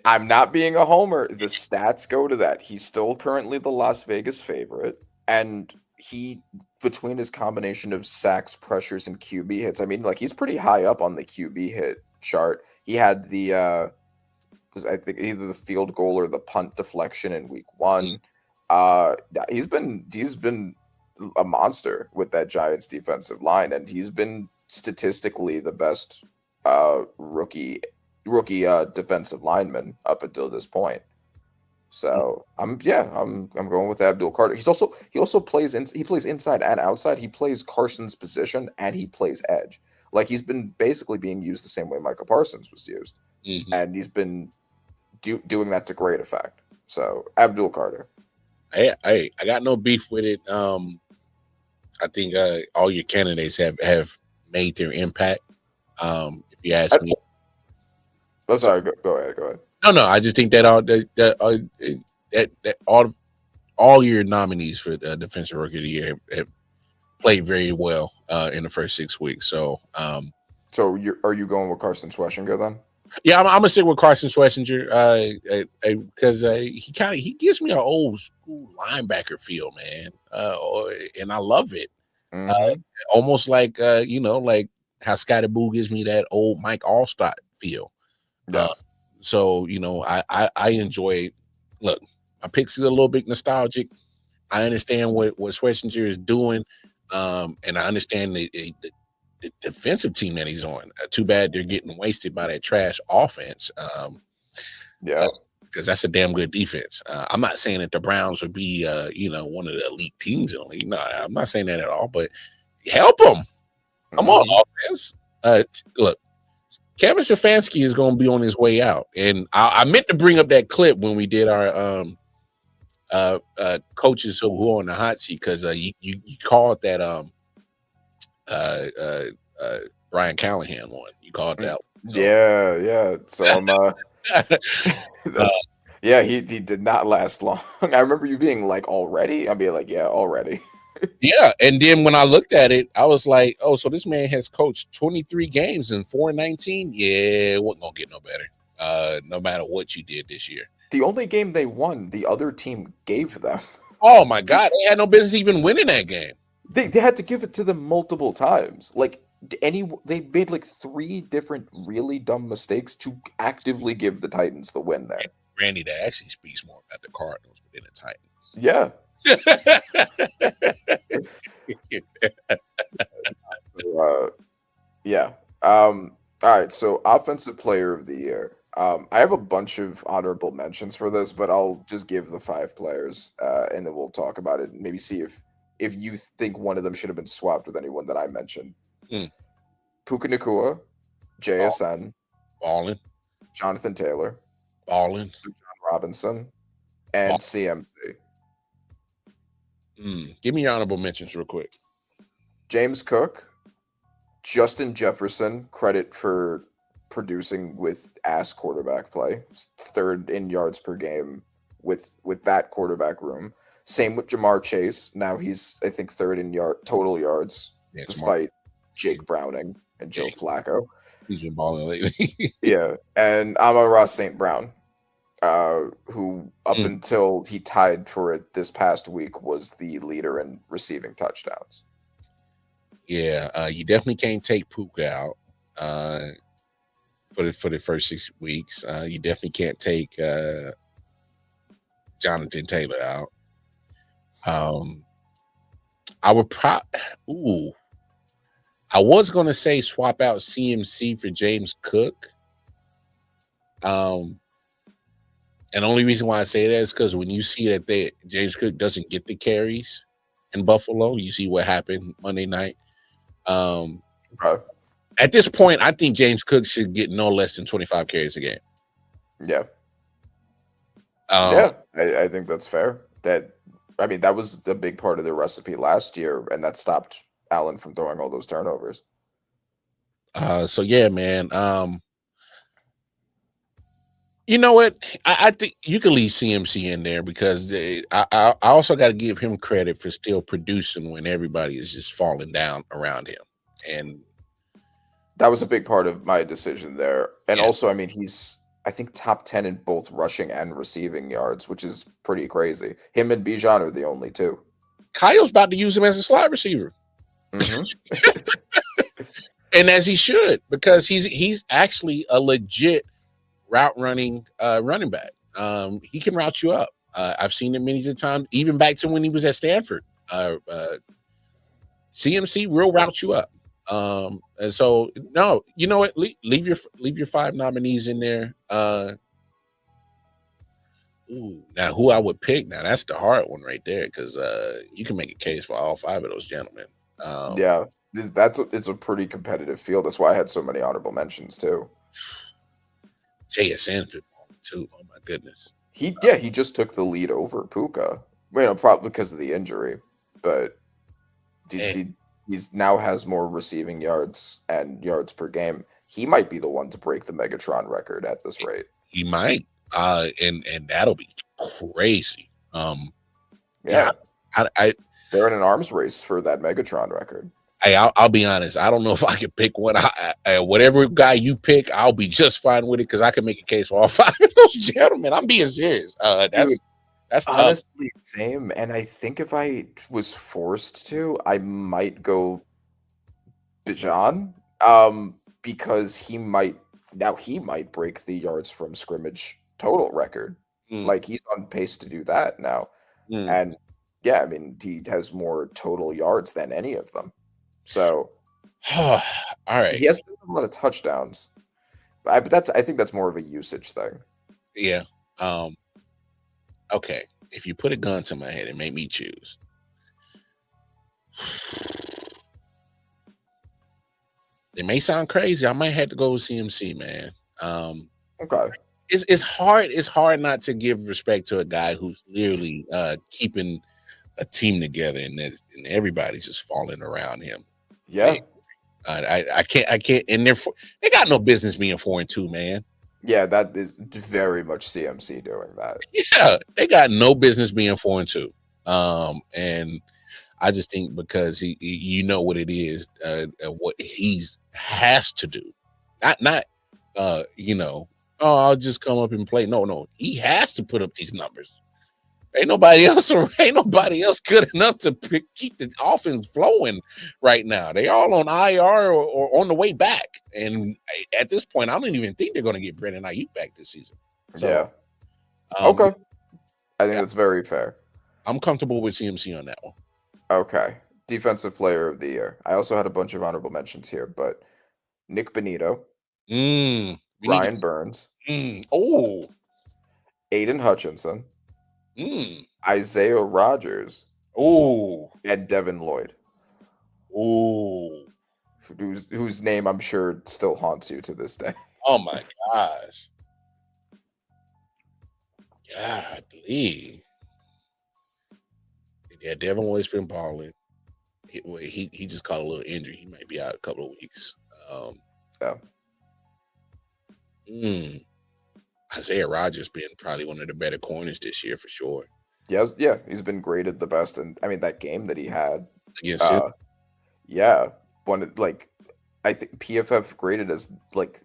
I'm not being a homer. The stats go to that. He's still currently the Las Vegas favorite. And he, between his combination of sacks, pressures, and QB hits, I mean, like, he's pretty high up on the QB hit chart. He had I think either the field goal or the punt deflection in week 1. He's been a monster with that Giants defensive line, and he's been statistically the best rookie defensive lineman up until this point. So I'm going with Abdul Carter. He also plays inside and outside. He plays Carson's position and he plays edge. Like, he's been basically being used the same way Micah Parsons was used, and he's been doing that to great effect. So Abdul Carter. I got no beef with it. I think all your candidates have made their impact. If you ask me. I'm sorry. Go ahead. No. I just think that all your nominees for the Defensive Rookie of the Year have played very well in the first 6 weeks. So, are you going with Carson Schwessinger then? Yeah, I'm gonna stick with Carson Schwessinger because he gives me an old school linebacker feel, man, and I love it. Almost like like how Scotty Boo gives me that old Mike Allstott feel. So I enjoy. Look, my picks is a little bit nostalgic. I understand what Schwessinger is doing, and I understand the defensive team that he's on. Too bad they're getting wasted by that trash offense. Because that's a damn good defense. I'm not saying that the Browns would be one of the elite teams in the league. No, I'm not saying that at all. But help them. Come on, offense. Look. Kevin Stefanski is going to be on his way out, and I meant to bring up that clip when we did our coaches who are on the hot seat because you called that Brian Callahan one. You called that one. So. Yeah. So he did not last long. I remember you being like, already? I'd be like, yeah, already. Yeah, and then when I looked at it, I was like, oh, so this man has coached 23 games in 4-19? Yeah, it wasn't going to get no better, no matter what you did this year. The only game they won, the other team gave them. Oh my God, they had no business even winning that game. They had to give it to them multiple times. Like they made like 3 different really dumb mistakes to actively give the Titans the win there. Randy, that actually speaks more about the Cardinals than the Titans. Yeah. Yeah. All right. So, offensive player of the year. I have a bunch of honorable mentions for this, but I'll just give the 5 players, and then we'll talk about it and maybe see if you think one of them should have been swapped with anyone that I mentioned. Puka Nacua, JSN, Ballin, Jonathan Taylor, Ballin, John Robinson, and CMC. Give me your honorable mentions real quick. James Cook, Justin Jefferson, credit for producing with ass quarterback play, 3rd in yards per game with that quarterback room. Same with Jamar Chase. Now he's, I think, 3rd in total yards, despite Jake Browning and Joe Flacco. He's been balling lately. Yeah, and Amon-Ra St. Brown, who up until he tied for it this past week was the leader in receiving touchdowns. Yeah, you definitely can't take Puka out for the first 6 weeks. You definitely can't take Jonathan Taylor out. I was gonna say swap out CMC for James Cook. And the only reason why I say that is because when you see that James Cook doesn't get the carries in Buffalo, you see what happened Monday night. At this point, I think James Cook should get no less than 25 carries a game. Yeah. I think that's fair. That was the big part of the recipe last year, and that stopped Allen from throwing all those turnovers. So yeah, man. You know what? I think you can leave CMC in there because I also got to give him credit for still producing when everybody is just falling down around him. And that was a big part of my decision there. And also, he's, I think, top 10 in both rushing and receiving yards, which is pretty crazy. Him and Bijan are the only 2. Kyle's about to use him as a slot receiver. And as he should, because he's actually a legit route running running back. He can route you up. I've seen it many times, even back to when he was at Stanford. CMC will route you up. And so no, you know what? Leave your 5 nominees in there. Now who I would pick? Now that's the hard one right there, because you can make a case for all 5 of those gentlemen. It's a pretty competitive field. That's why I had so many honorable mentions too. JSN too. Oh my goodness. He just took the lead over Puka. Probably because of the injury, but he's now has more receiving yards and yards per game. He might be the one to break the Megatron record at this rate. He might, and that'll be crazy. They're in an arms race for that Megatron record. Hey, I'll be honest. I don't know if I can pick one. Whatever guy you pick, I'll be just fine with it because I can make a case for all 5 of those gentlemen. I'm being serious. That's tough. Honestly, same. And I think if I was forced to, I might go Bijan, because he might break the yards from scrimmage total record. Like, he's on pace to do that now. And yeah, he has more total yards than any of them. So, all right. He has a lot of touchdowns, but I think that's more of a usage thing. Yeah. Okay. If you put a gun to my head and make me choose, it may sound crazy. I might have to go with CMC, man. Okay. It's hard. It's hard not to give respect to a guy who's literally keeping a team together, and everybody's just falling around him. Yeah. I can't. And they got no business being 4-2, man. Yeah, that is very much CMC doing that. Yeah, they got no business being 4-2. And I just think because you know what it is, what he has to do, not I'll just come up and play. No, he has to put up these numbers. Ain't nobody else. Ain't nobody else good enough to keep the offense flowing right now. They all on IR or on the way back. And at this point, I don't even think they're going to get Brandon Ayuk back this season. So, Yeah. um, Okay. I think yeah, that's very fair. I'm comfortable with CMC on that one. Okay. Defensive player of the year. I also had a bunch of honorable mentions here, but Nick Bonito, We Ryan Burns, Oh. Aiden Hutchinson, Mm. Isaiah Rogers, Oh. and Devin Lloyd, Oh. whose name I'm sure still haunts you to this day. Oh my gosh. Godly. Yeah, Devin Lloyd's been balling. He just caught a little injury. He might be out a couple of weeks. Yeah. Isaiah Rogers been probably one of the better corners this year for sure. Yes, he's been graded the best, and I mean that game that he had Against I think PFF graded as like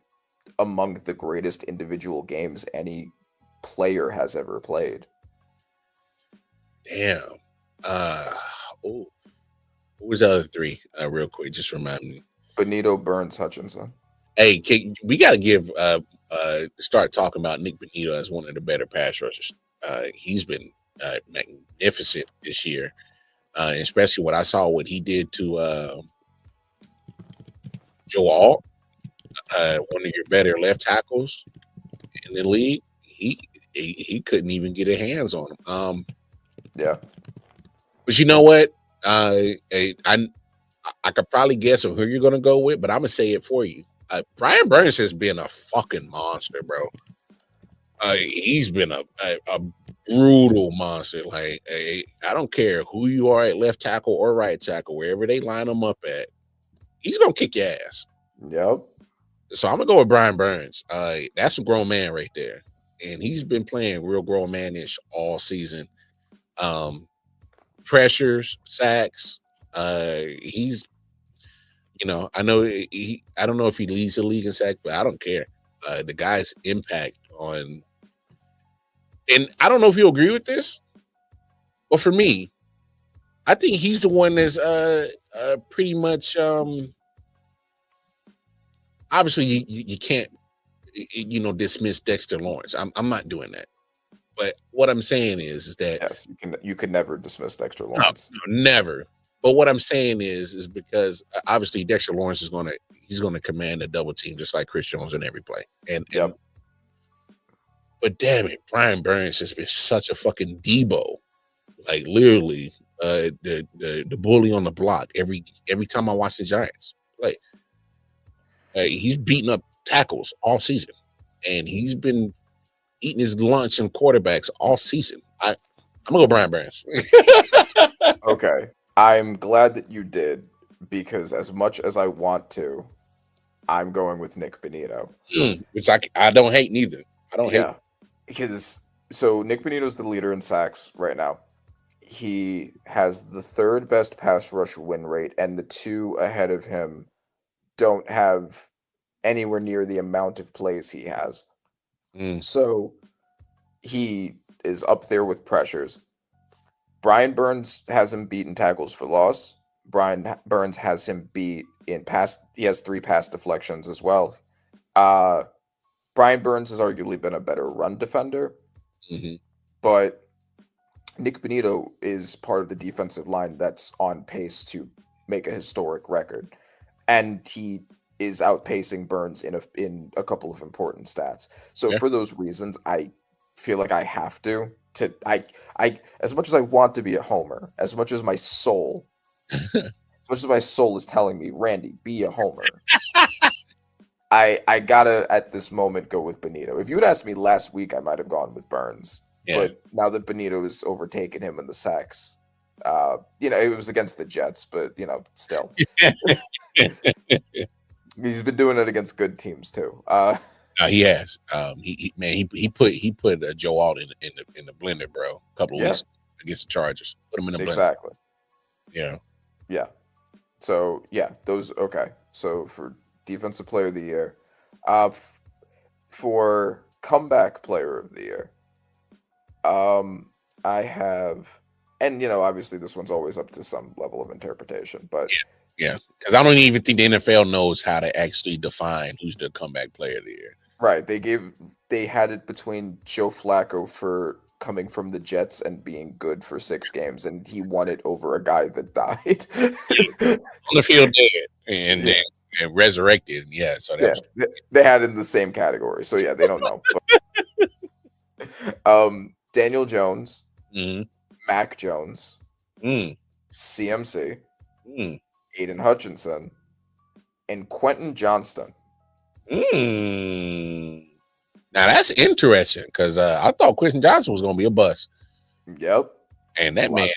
among the greatest individual games any player has ever played. Damn. What was the other three? Real quick, just remind me. Bonito, Burns, Hutchinson. Hey, we got to start talking about Nick Bonito as one of the better pass rushers. He's been magnificent this year, especially what I saw what he did to Joe Alt, one of your better left tackles in the league. He couldn't even get his hands on him. Yeah, but you know what? I could probably guess on who you're gonna go with, but I'm gonna say it for you. Brian Burns has been a fucking monster, bro. He's been a brutal monster. Like, I don't care who you are at left tackle or right tackle, wherever they line him up at, he's gonna kick your ass. Yep. So I'm gonna go with Brian Burns. That's a grown man right there, and he's been playing real grown man-ish all season. Pressures, sacks. He's, I know I don't know if he leads the league in sacks, but I don't care. The guy's impact on, and I don't know if you agree with this, but for me, I think he's the one that's pretty much obviously you can't dismiss Dexter Lawrence. I'm not doing that. But what I'm saying is that yes, you can never dismiss Dexter Lawrence. No, never. But what I'm saying is because obviously Dexter Lawrence is he's gonna command a double team just like Chris Jones in every play. Yep. But damn it, Brian Burns has been such a fucking Debo, like literally the bully on the block every time I watch the Giants play. He's beating up tackles all season, and he's been eating his lunch and quarterbacks all season. I'm gonna go Brian Burns. Okay. I'm glad that you did, because as much as I want to, I'm going with Nick Bonito. Which I don't hate neither. I don't hate. Because so Nick Bonito's the leader in sacks right now. He has the third best pass rush win rate, and the two ahead of him don't have anywhere near the amount of plays he has. So he is up there with pressures. Brian Burns has him beat in tackles for loss. Brian Burns has him beat in pass. He has 3 pass deflections as well. Brian Burns has arguably been a better run defender, but Nick Bonito is part of the defensive line that's on pace to make a historic record, and he is outpacing Burns in a couple of important stats. So for those reasons, I feel like I have to as much as I want to be a homer, as much as my soul is telling me, Randy, be a homer. I gotta at this moment go with Bonito. If you had asked me last week, I might have gone with Burns. But now that Bonito has overtaken him in the sacks, it was against the Jets, but still. He's been doing it against good teams too. He has. He put Joe Alt in the blender, bro. A couple of weeks against the Chargers. Put him in the blender. Exactly. Yeah. Yeah. So those okay. So for defensive player of the year, for comeback player of the year, I have, and obviously this one's always up to some level of interpretation, but Yeah, because I don't even think the NFL knows how to actually define who's the comeback player of the year. right, they had it between Joe Flacco for coming from the Jets and being good for 6 games, and he won it over a guy that died. On the field dead and Yeah. then and resurrected. Yeah, so that Yeah, was they had it in the same category. So yeah, they don't know. But, Daniel Jones, Mhm. Mac Jones, Mm, CMC, mm, Aiden Hutchinson, and Quentin Johnston. mm. Now that's interesting because I thought Quentin Johnson was going to be a bust, Yep. and that man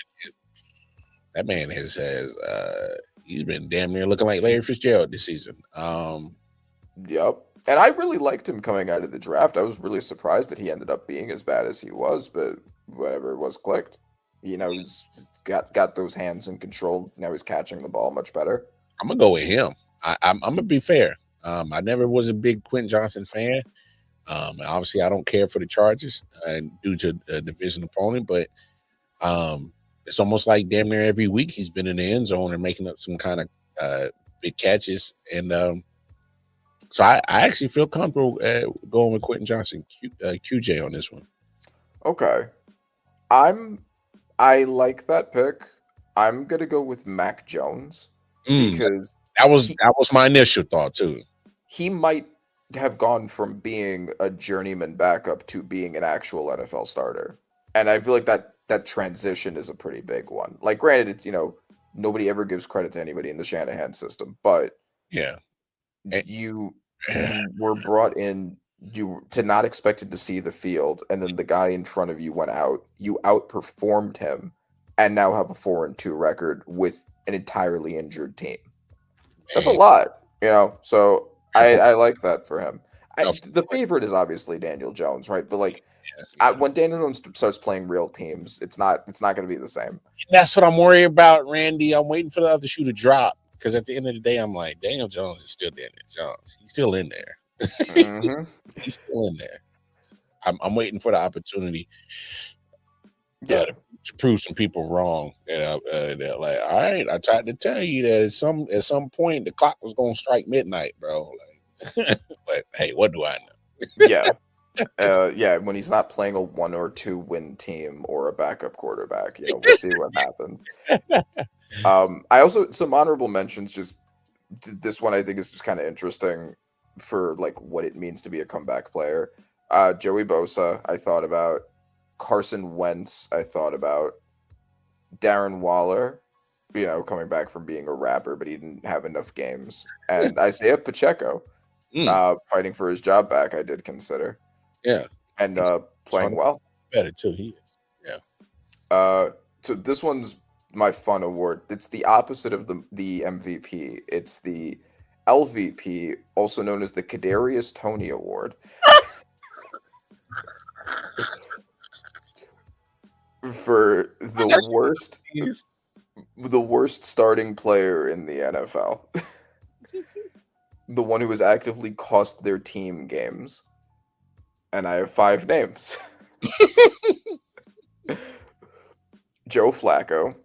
has he's been damn near looking like Larry Fitzgerald this season. Yep. And I really liked him coming out of the draft. I was really surprised that he ended up being as bad as he was, but whatever it was clicked. He's got those hands in control. Now he's catching the ball much better. I'm gonna go with him. I'm gonna be fair. I never was a big Quentin Johnson fan. Obviously, I don't care for the Chargers due to a division opponent, but it's almost like damn near every week he's been in the end zone and making up some kind of big catches. And so I actually feel comfortable going with Quentin Johnson, QJ on this one. Okay. I like that pick. I'm gonna go with Mac Jones because that was my initial thought too. he might have gone from being a journeyman backup to being an actual NFL starter. And I feel like that transition is a pretty big one. Like, granted, it's, nobody ever gives credit to anybody in the Shanahan system, but yeah, you were brought in to not expected to see the field, and then the guy in front of you went out. You outperformed him, and now have a 4-2 record with an entirely injured team. That's a lot, So I like that for him. The favorite is obviously Daniel Jones, right? But like, when Daniel Jones starts playing real teams, it's not going to be the same. That's what I'm worried about, Randy. I'm waiting for the other shoe to drop because at the end of the day, I'm like, Daniel Jones is still Daniel Jones. He's still in there. Mm-hmm. He's still in there. I'm waiting for the opportunity to prove some people wrong. They're like, all right, I tried to tell you that at some point the clock was gonna strike midnight, bro. Like, but hey, what do I know? Yeah. When he's not playing a 1 or 2 win team or a backup quarterback, we'll see what happens. I also, some honorable mentions. Just this one, I think is just kind of interesting for like what it means to be a comeback player. Joey Bosa, I thought about. Carson Wentz, I thought about. Darren Waller, coming back from being a rapper, but he didn't have enough games. And Isaiah Pacheco, fighting for his job back, I did consider. Yeah. And playing well. Better too, he is. Yeah. So this one's my fun award. It's the opposite of the MVP. It's the LVP, also known as the Kadarius Toney Award. For the worst starting player in the NFL. The one who has actively cost their team games. And I have 5 names. Joe Flacco,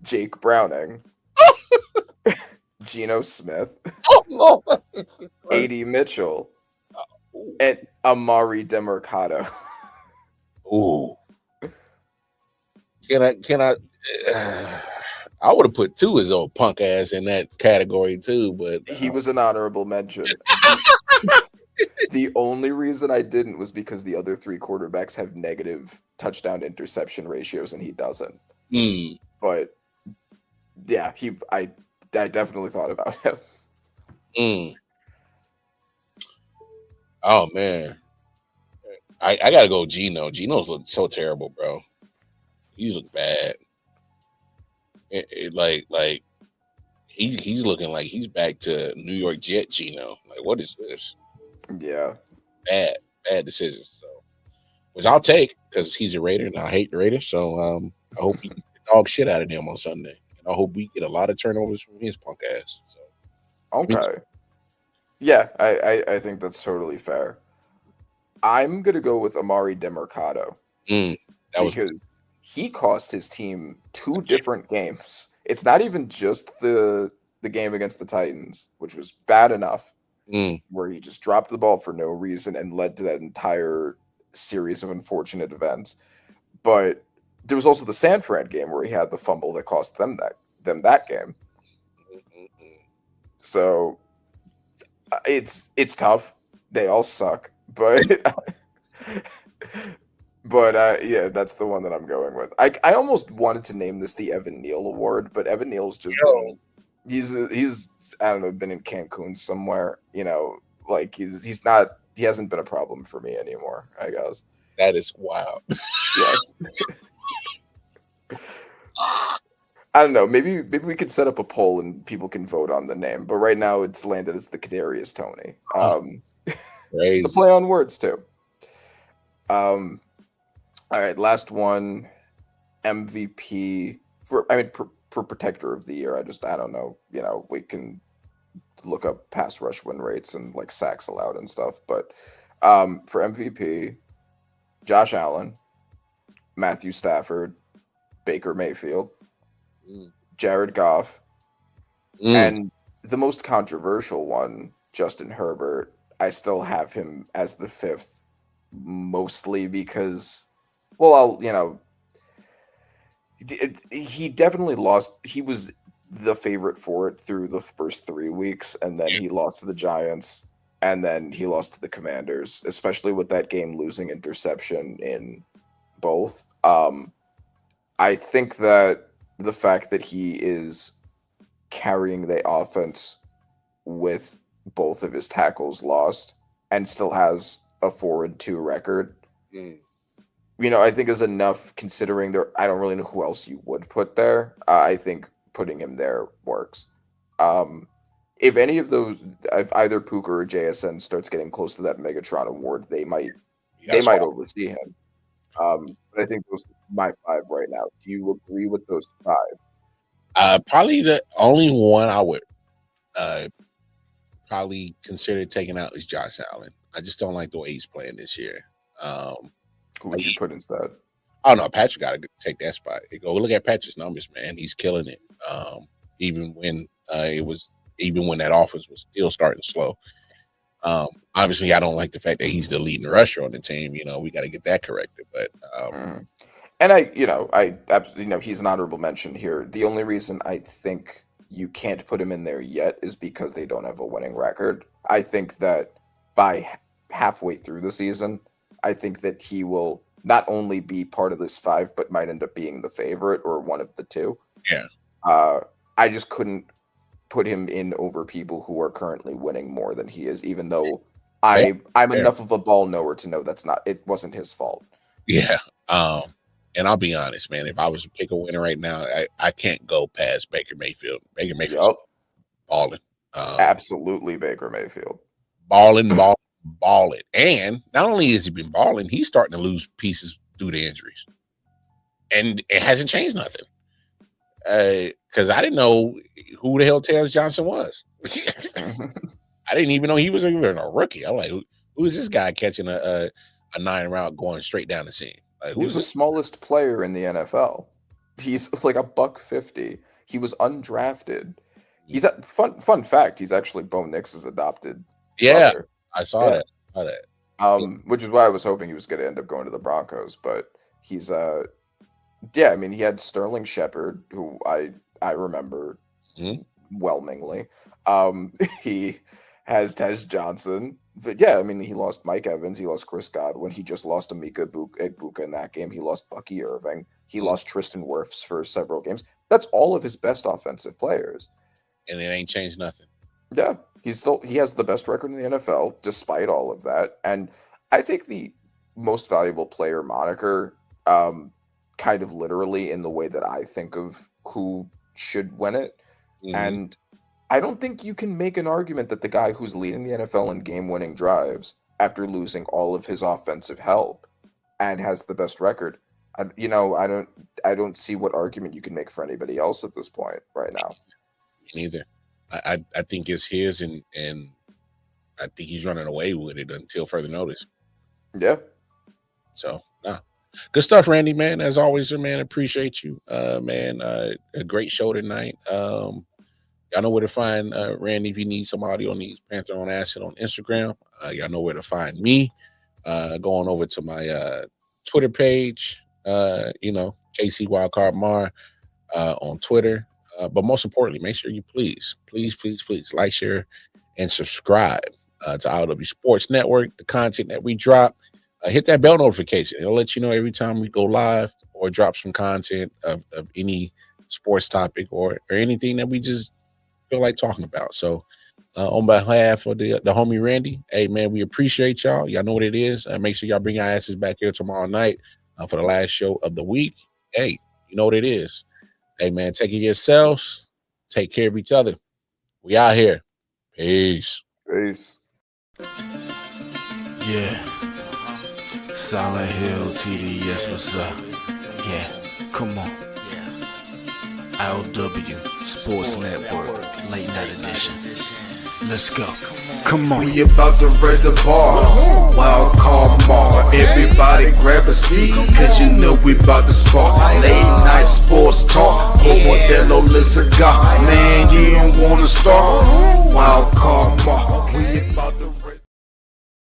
Jake Browning, Geno Smith, A.D. Mitchell, and Amari DeMercado. Ooh. Can I I would have put 2 his old punk ass in that category too, but he was an honorable mention. The only reason I didn't was because the other 3 quarterbacks have negative touchdown interception ratios and he doesn't. But yeah, I definitely thought about him. Oh man. I gotta go Geno. Geno's look so terrible, bro. He look bad. Like he's looking like he's back to New York Jet Geno. Like, what is this? Yeah. Bad decisions. So, which I'll take because he's a Raider and I hate the Raiders. So I hope he dog shit out of them on Sunday. And I hope we get a lot of turnovers from his punk ass. So okay. Yeah, I think that's totally fair. I'm gonna go with Amari DeMercado That was because he cost his team 2 different games. It's not even just the game against the Titans, which was bad enough, where he just dropped the ball for no reason and led to that entire series of unfortunate events. But there was also the San Fran game where he had the fumble that cost them that game. So it's tough. They all suck, but yeah, that's the one that I'm going with. I almost wanted to name this the Evan Neal Award, but Evan Neal's just been, he's I don't know, been in Cancun somewhere, like he hasn't been a problem for me anymore, I guess. That is wild. Yes. I don't know. Maybe we could set up a poll and people can vote on the name. But right now, it's landed as the Kadarius Toney. It's a play on words too. All right, last one. MVP for protector of the year. I don't know. We can look up pass rush win rates and like sacks allowed and stuff. But for MVP, Josh Allen, Matthew Stafford, Baker Mayfield, Jared Goff, and the most controversial one, Justin Herbert. I still have him as the 5th, mostly because, he definitely lost. He was the favorite for it through the first 3 weeks, and then he lost to the Giants, and then he lost to the Commanders, especially with that game losing interception in both. I think that the fact that he is carrying the offense with both of his tackles lost and still has a 4-2 record, I think is enough, considering I don't really know who else you would put there. I think putting him there works. If any of those, if either Puka or JSN starts getting close to that Megatron award, they might oversee him. But I think those are my 5 right now. Do you agree with those 5? Probably the only one I would probably consider taking out is Josh Allen. I just don't like the way he's playing this year. Who would you put instead? Oh no, Patrick got to take that spot. Go look at Patrick's numbers, man. He's killing it. Even when that offense was still starting slow. Obviously, I don't like the fact that he's the leading rusher on the team. We got to get that corrected. But and I absolutely, he's an honorable mention here. The only reason I think you can't put him in there yet is because they don't have a winning record. I think that by halfway through the season, I think that he will not only be part of this 5, but might end up being the favorite or one of the 2. Yeah. I just couldn't put him in over people who are currently winning more than he is, even though I'm enough of a ball knower to know it wasn't his fault. Yeah. And I'll be honest, man, if I was to pick a winner right now, I can't go past Baker Mayfield. Baker Mayfield's balling. Absolutely Baker Mayfield. Balling. And not only has he been balling, he's starting to lose pieces due to injuries. And it hasn't changed nothing. Because I didn't know who the hell Terrence Johnson was. I didn't even know he was even a rookie. I'm like, who is this guy catching a 9 route going straight down the seam? Like, he's the smallest player in the NFL. He's like $150. He was undrafted. He's fun fact. He's actually Bo Nix's adopted brother. I saw that. Which is why I was hoping he was going to end up going to the Broncos. But he's he had Sterling Shepard, who I remember whelmingly. He has Tej Johnson. But he lost Mike Evans. He lost Chris Godwin. He just lost Emeka Egbuka in that game. He lost Bucky Irving. He lost Tristan Wirfs for several games. That's all of his best offensive players. And it ain't changed nothing. Yeah. He has the best record in the NFL despite all of that. And I take the most valuable player moniker kind of literally in the way that I think of who should win it. And I don't think you can make an argument that the guy who's leading the NFL in game-winning drives after losing all of his offensive help and has the best record, I don't see what argument you can make for anybody else at this point right now. Me neither. I think it's his, and I think he's running away with it until further notice. Yeah. So, no. Good stuff, Randy, man. As always, man, appreciate you. Man, a great show tonight. Y'all know where to find Randy if you need some audio needs. Panther on Acid on Instagram. Y'all know where to find me. Going over to my Twitter page, KC Wildcard Mar on Twitter. But most importantly, make sure you please like, share, and subscribe to I.O.W Sports Network, the content that we drop. Hit that bell notification. It'll let you know every time we go live or drop some content of any sports topic or anything that we just feel like talking about. So on behalf of the homie Randy, hey, man, we appreciate y'all. Y'all know what it is. Make sure y'all bring your asses back here tomorrow night for the last show of the week. Hey, you know what it is. Hey, man, take care of yourselves. Take care of each other. We out here. Peace. Peace. Yeah. Silent Hill TD, yes, what's up? Yeah, come on. I.O.W Sports Network, late night edition. Let's go. Come on. We about to raise the bar. Wild card Mar. Everybody grab a seat, cause you know we about to spark. Late night sports talk. Modelo cigar. Man, you don't wanna start. Wild card Mar.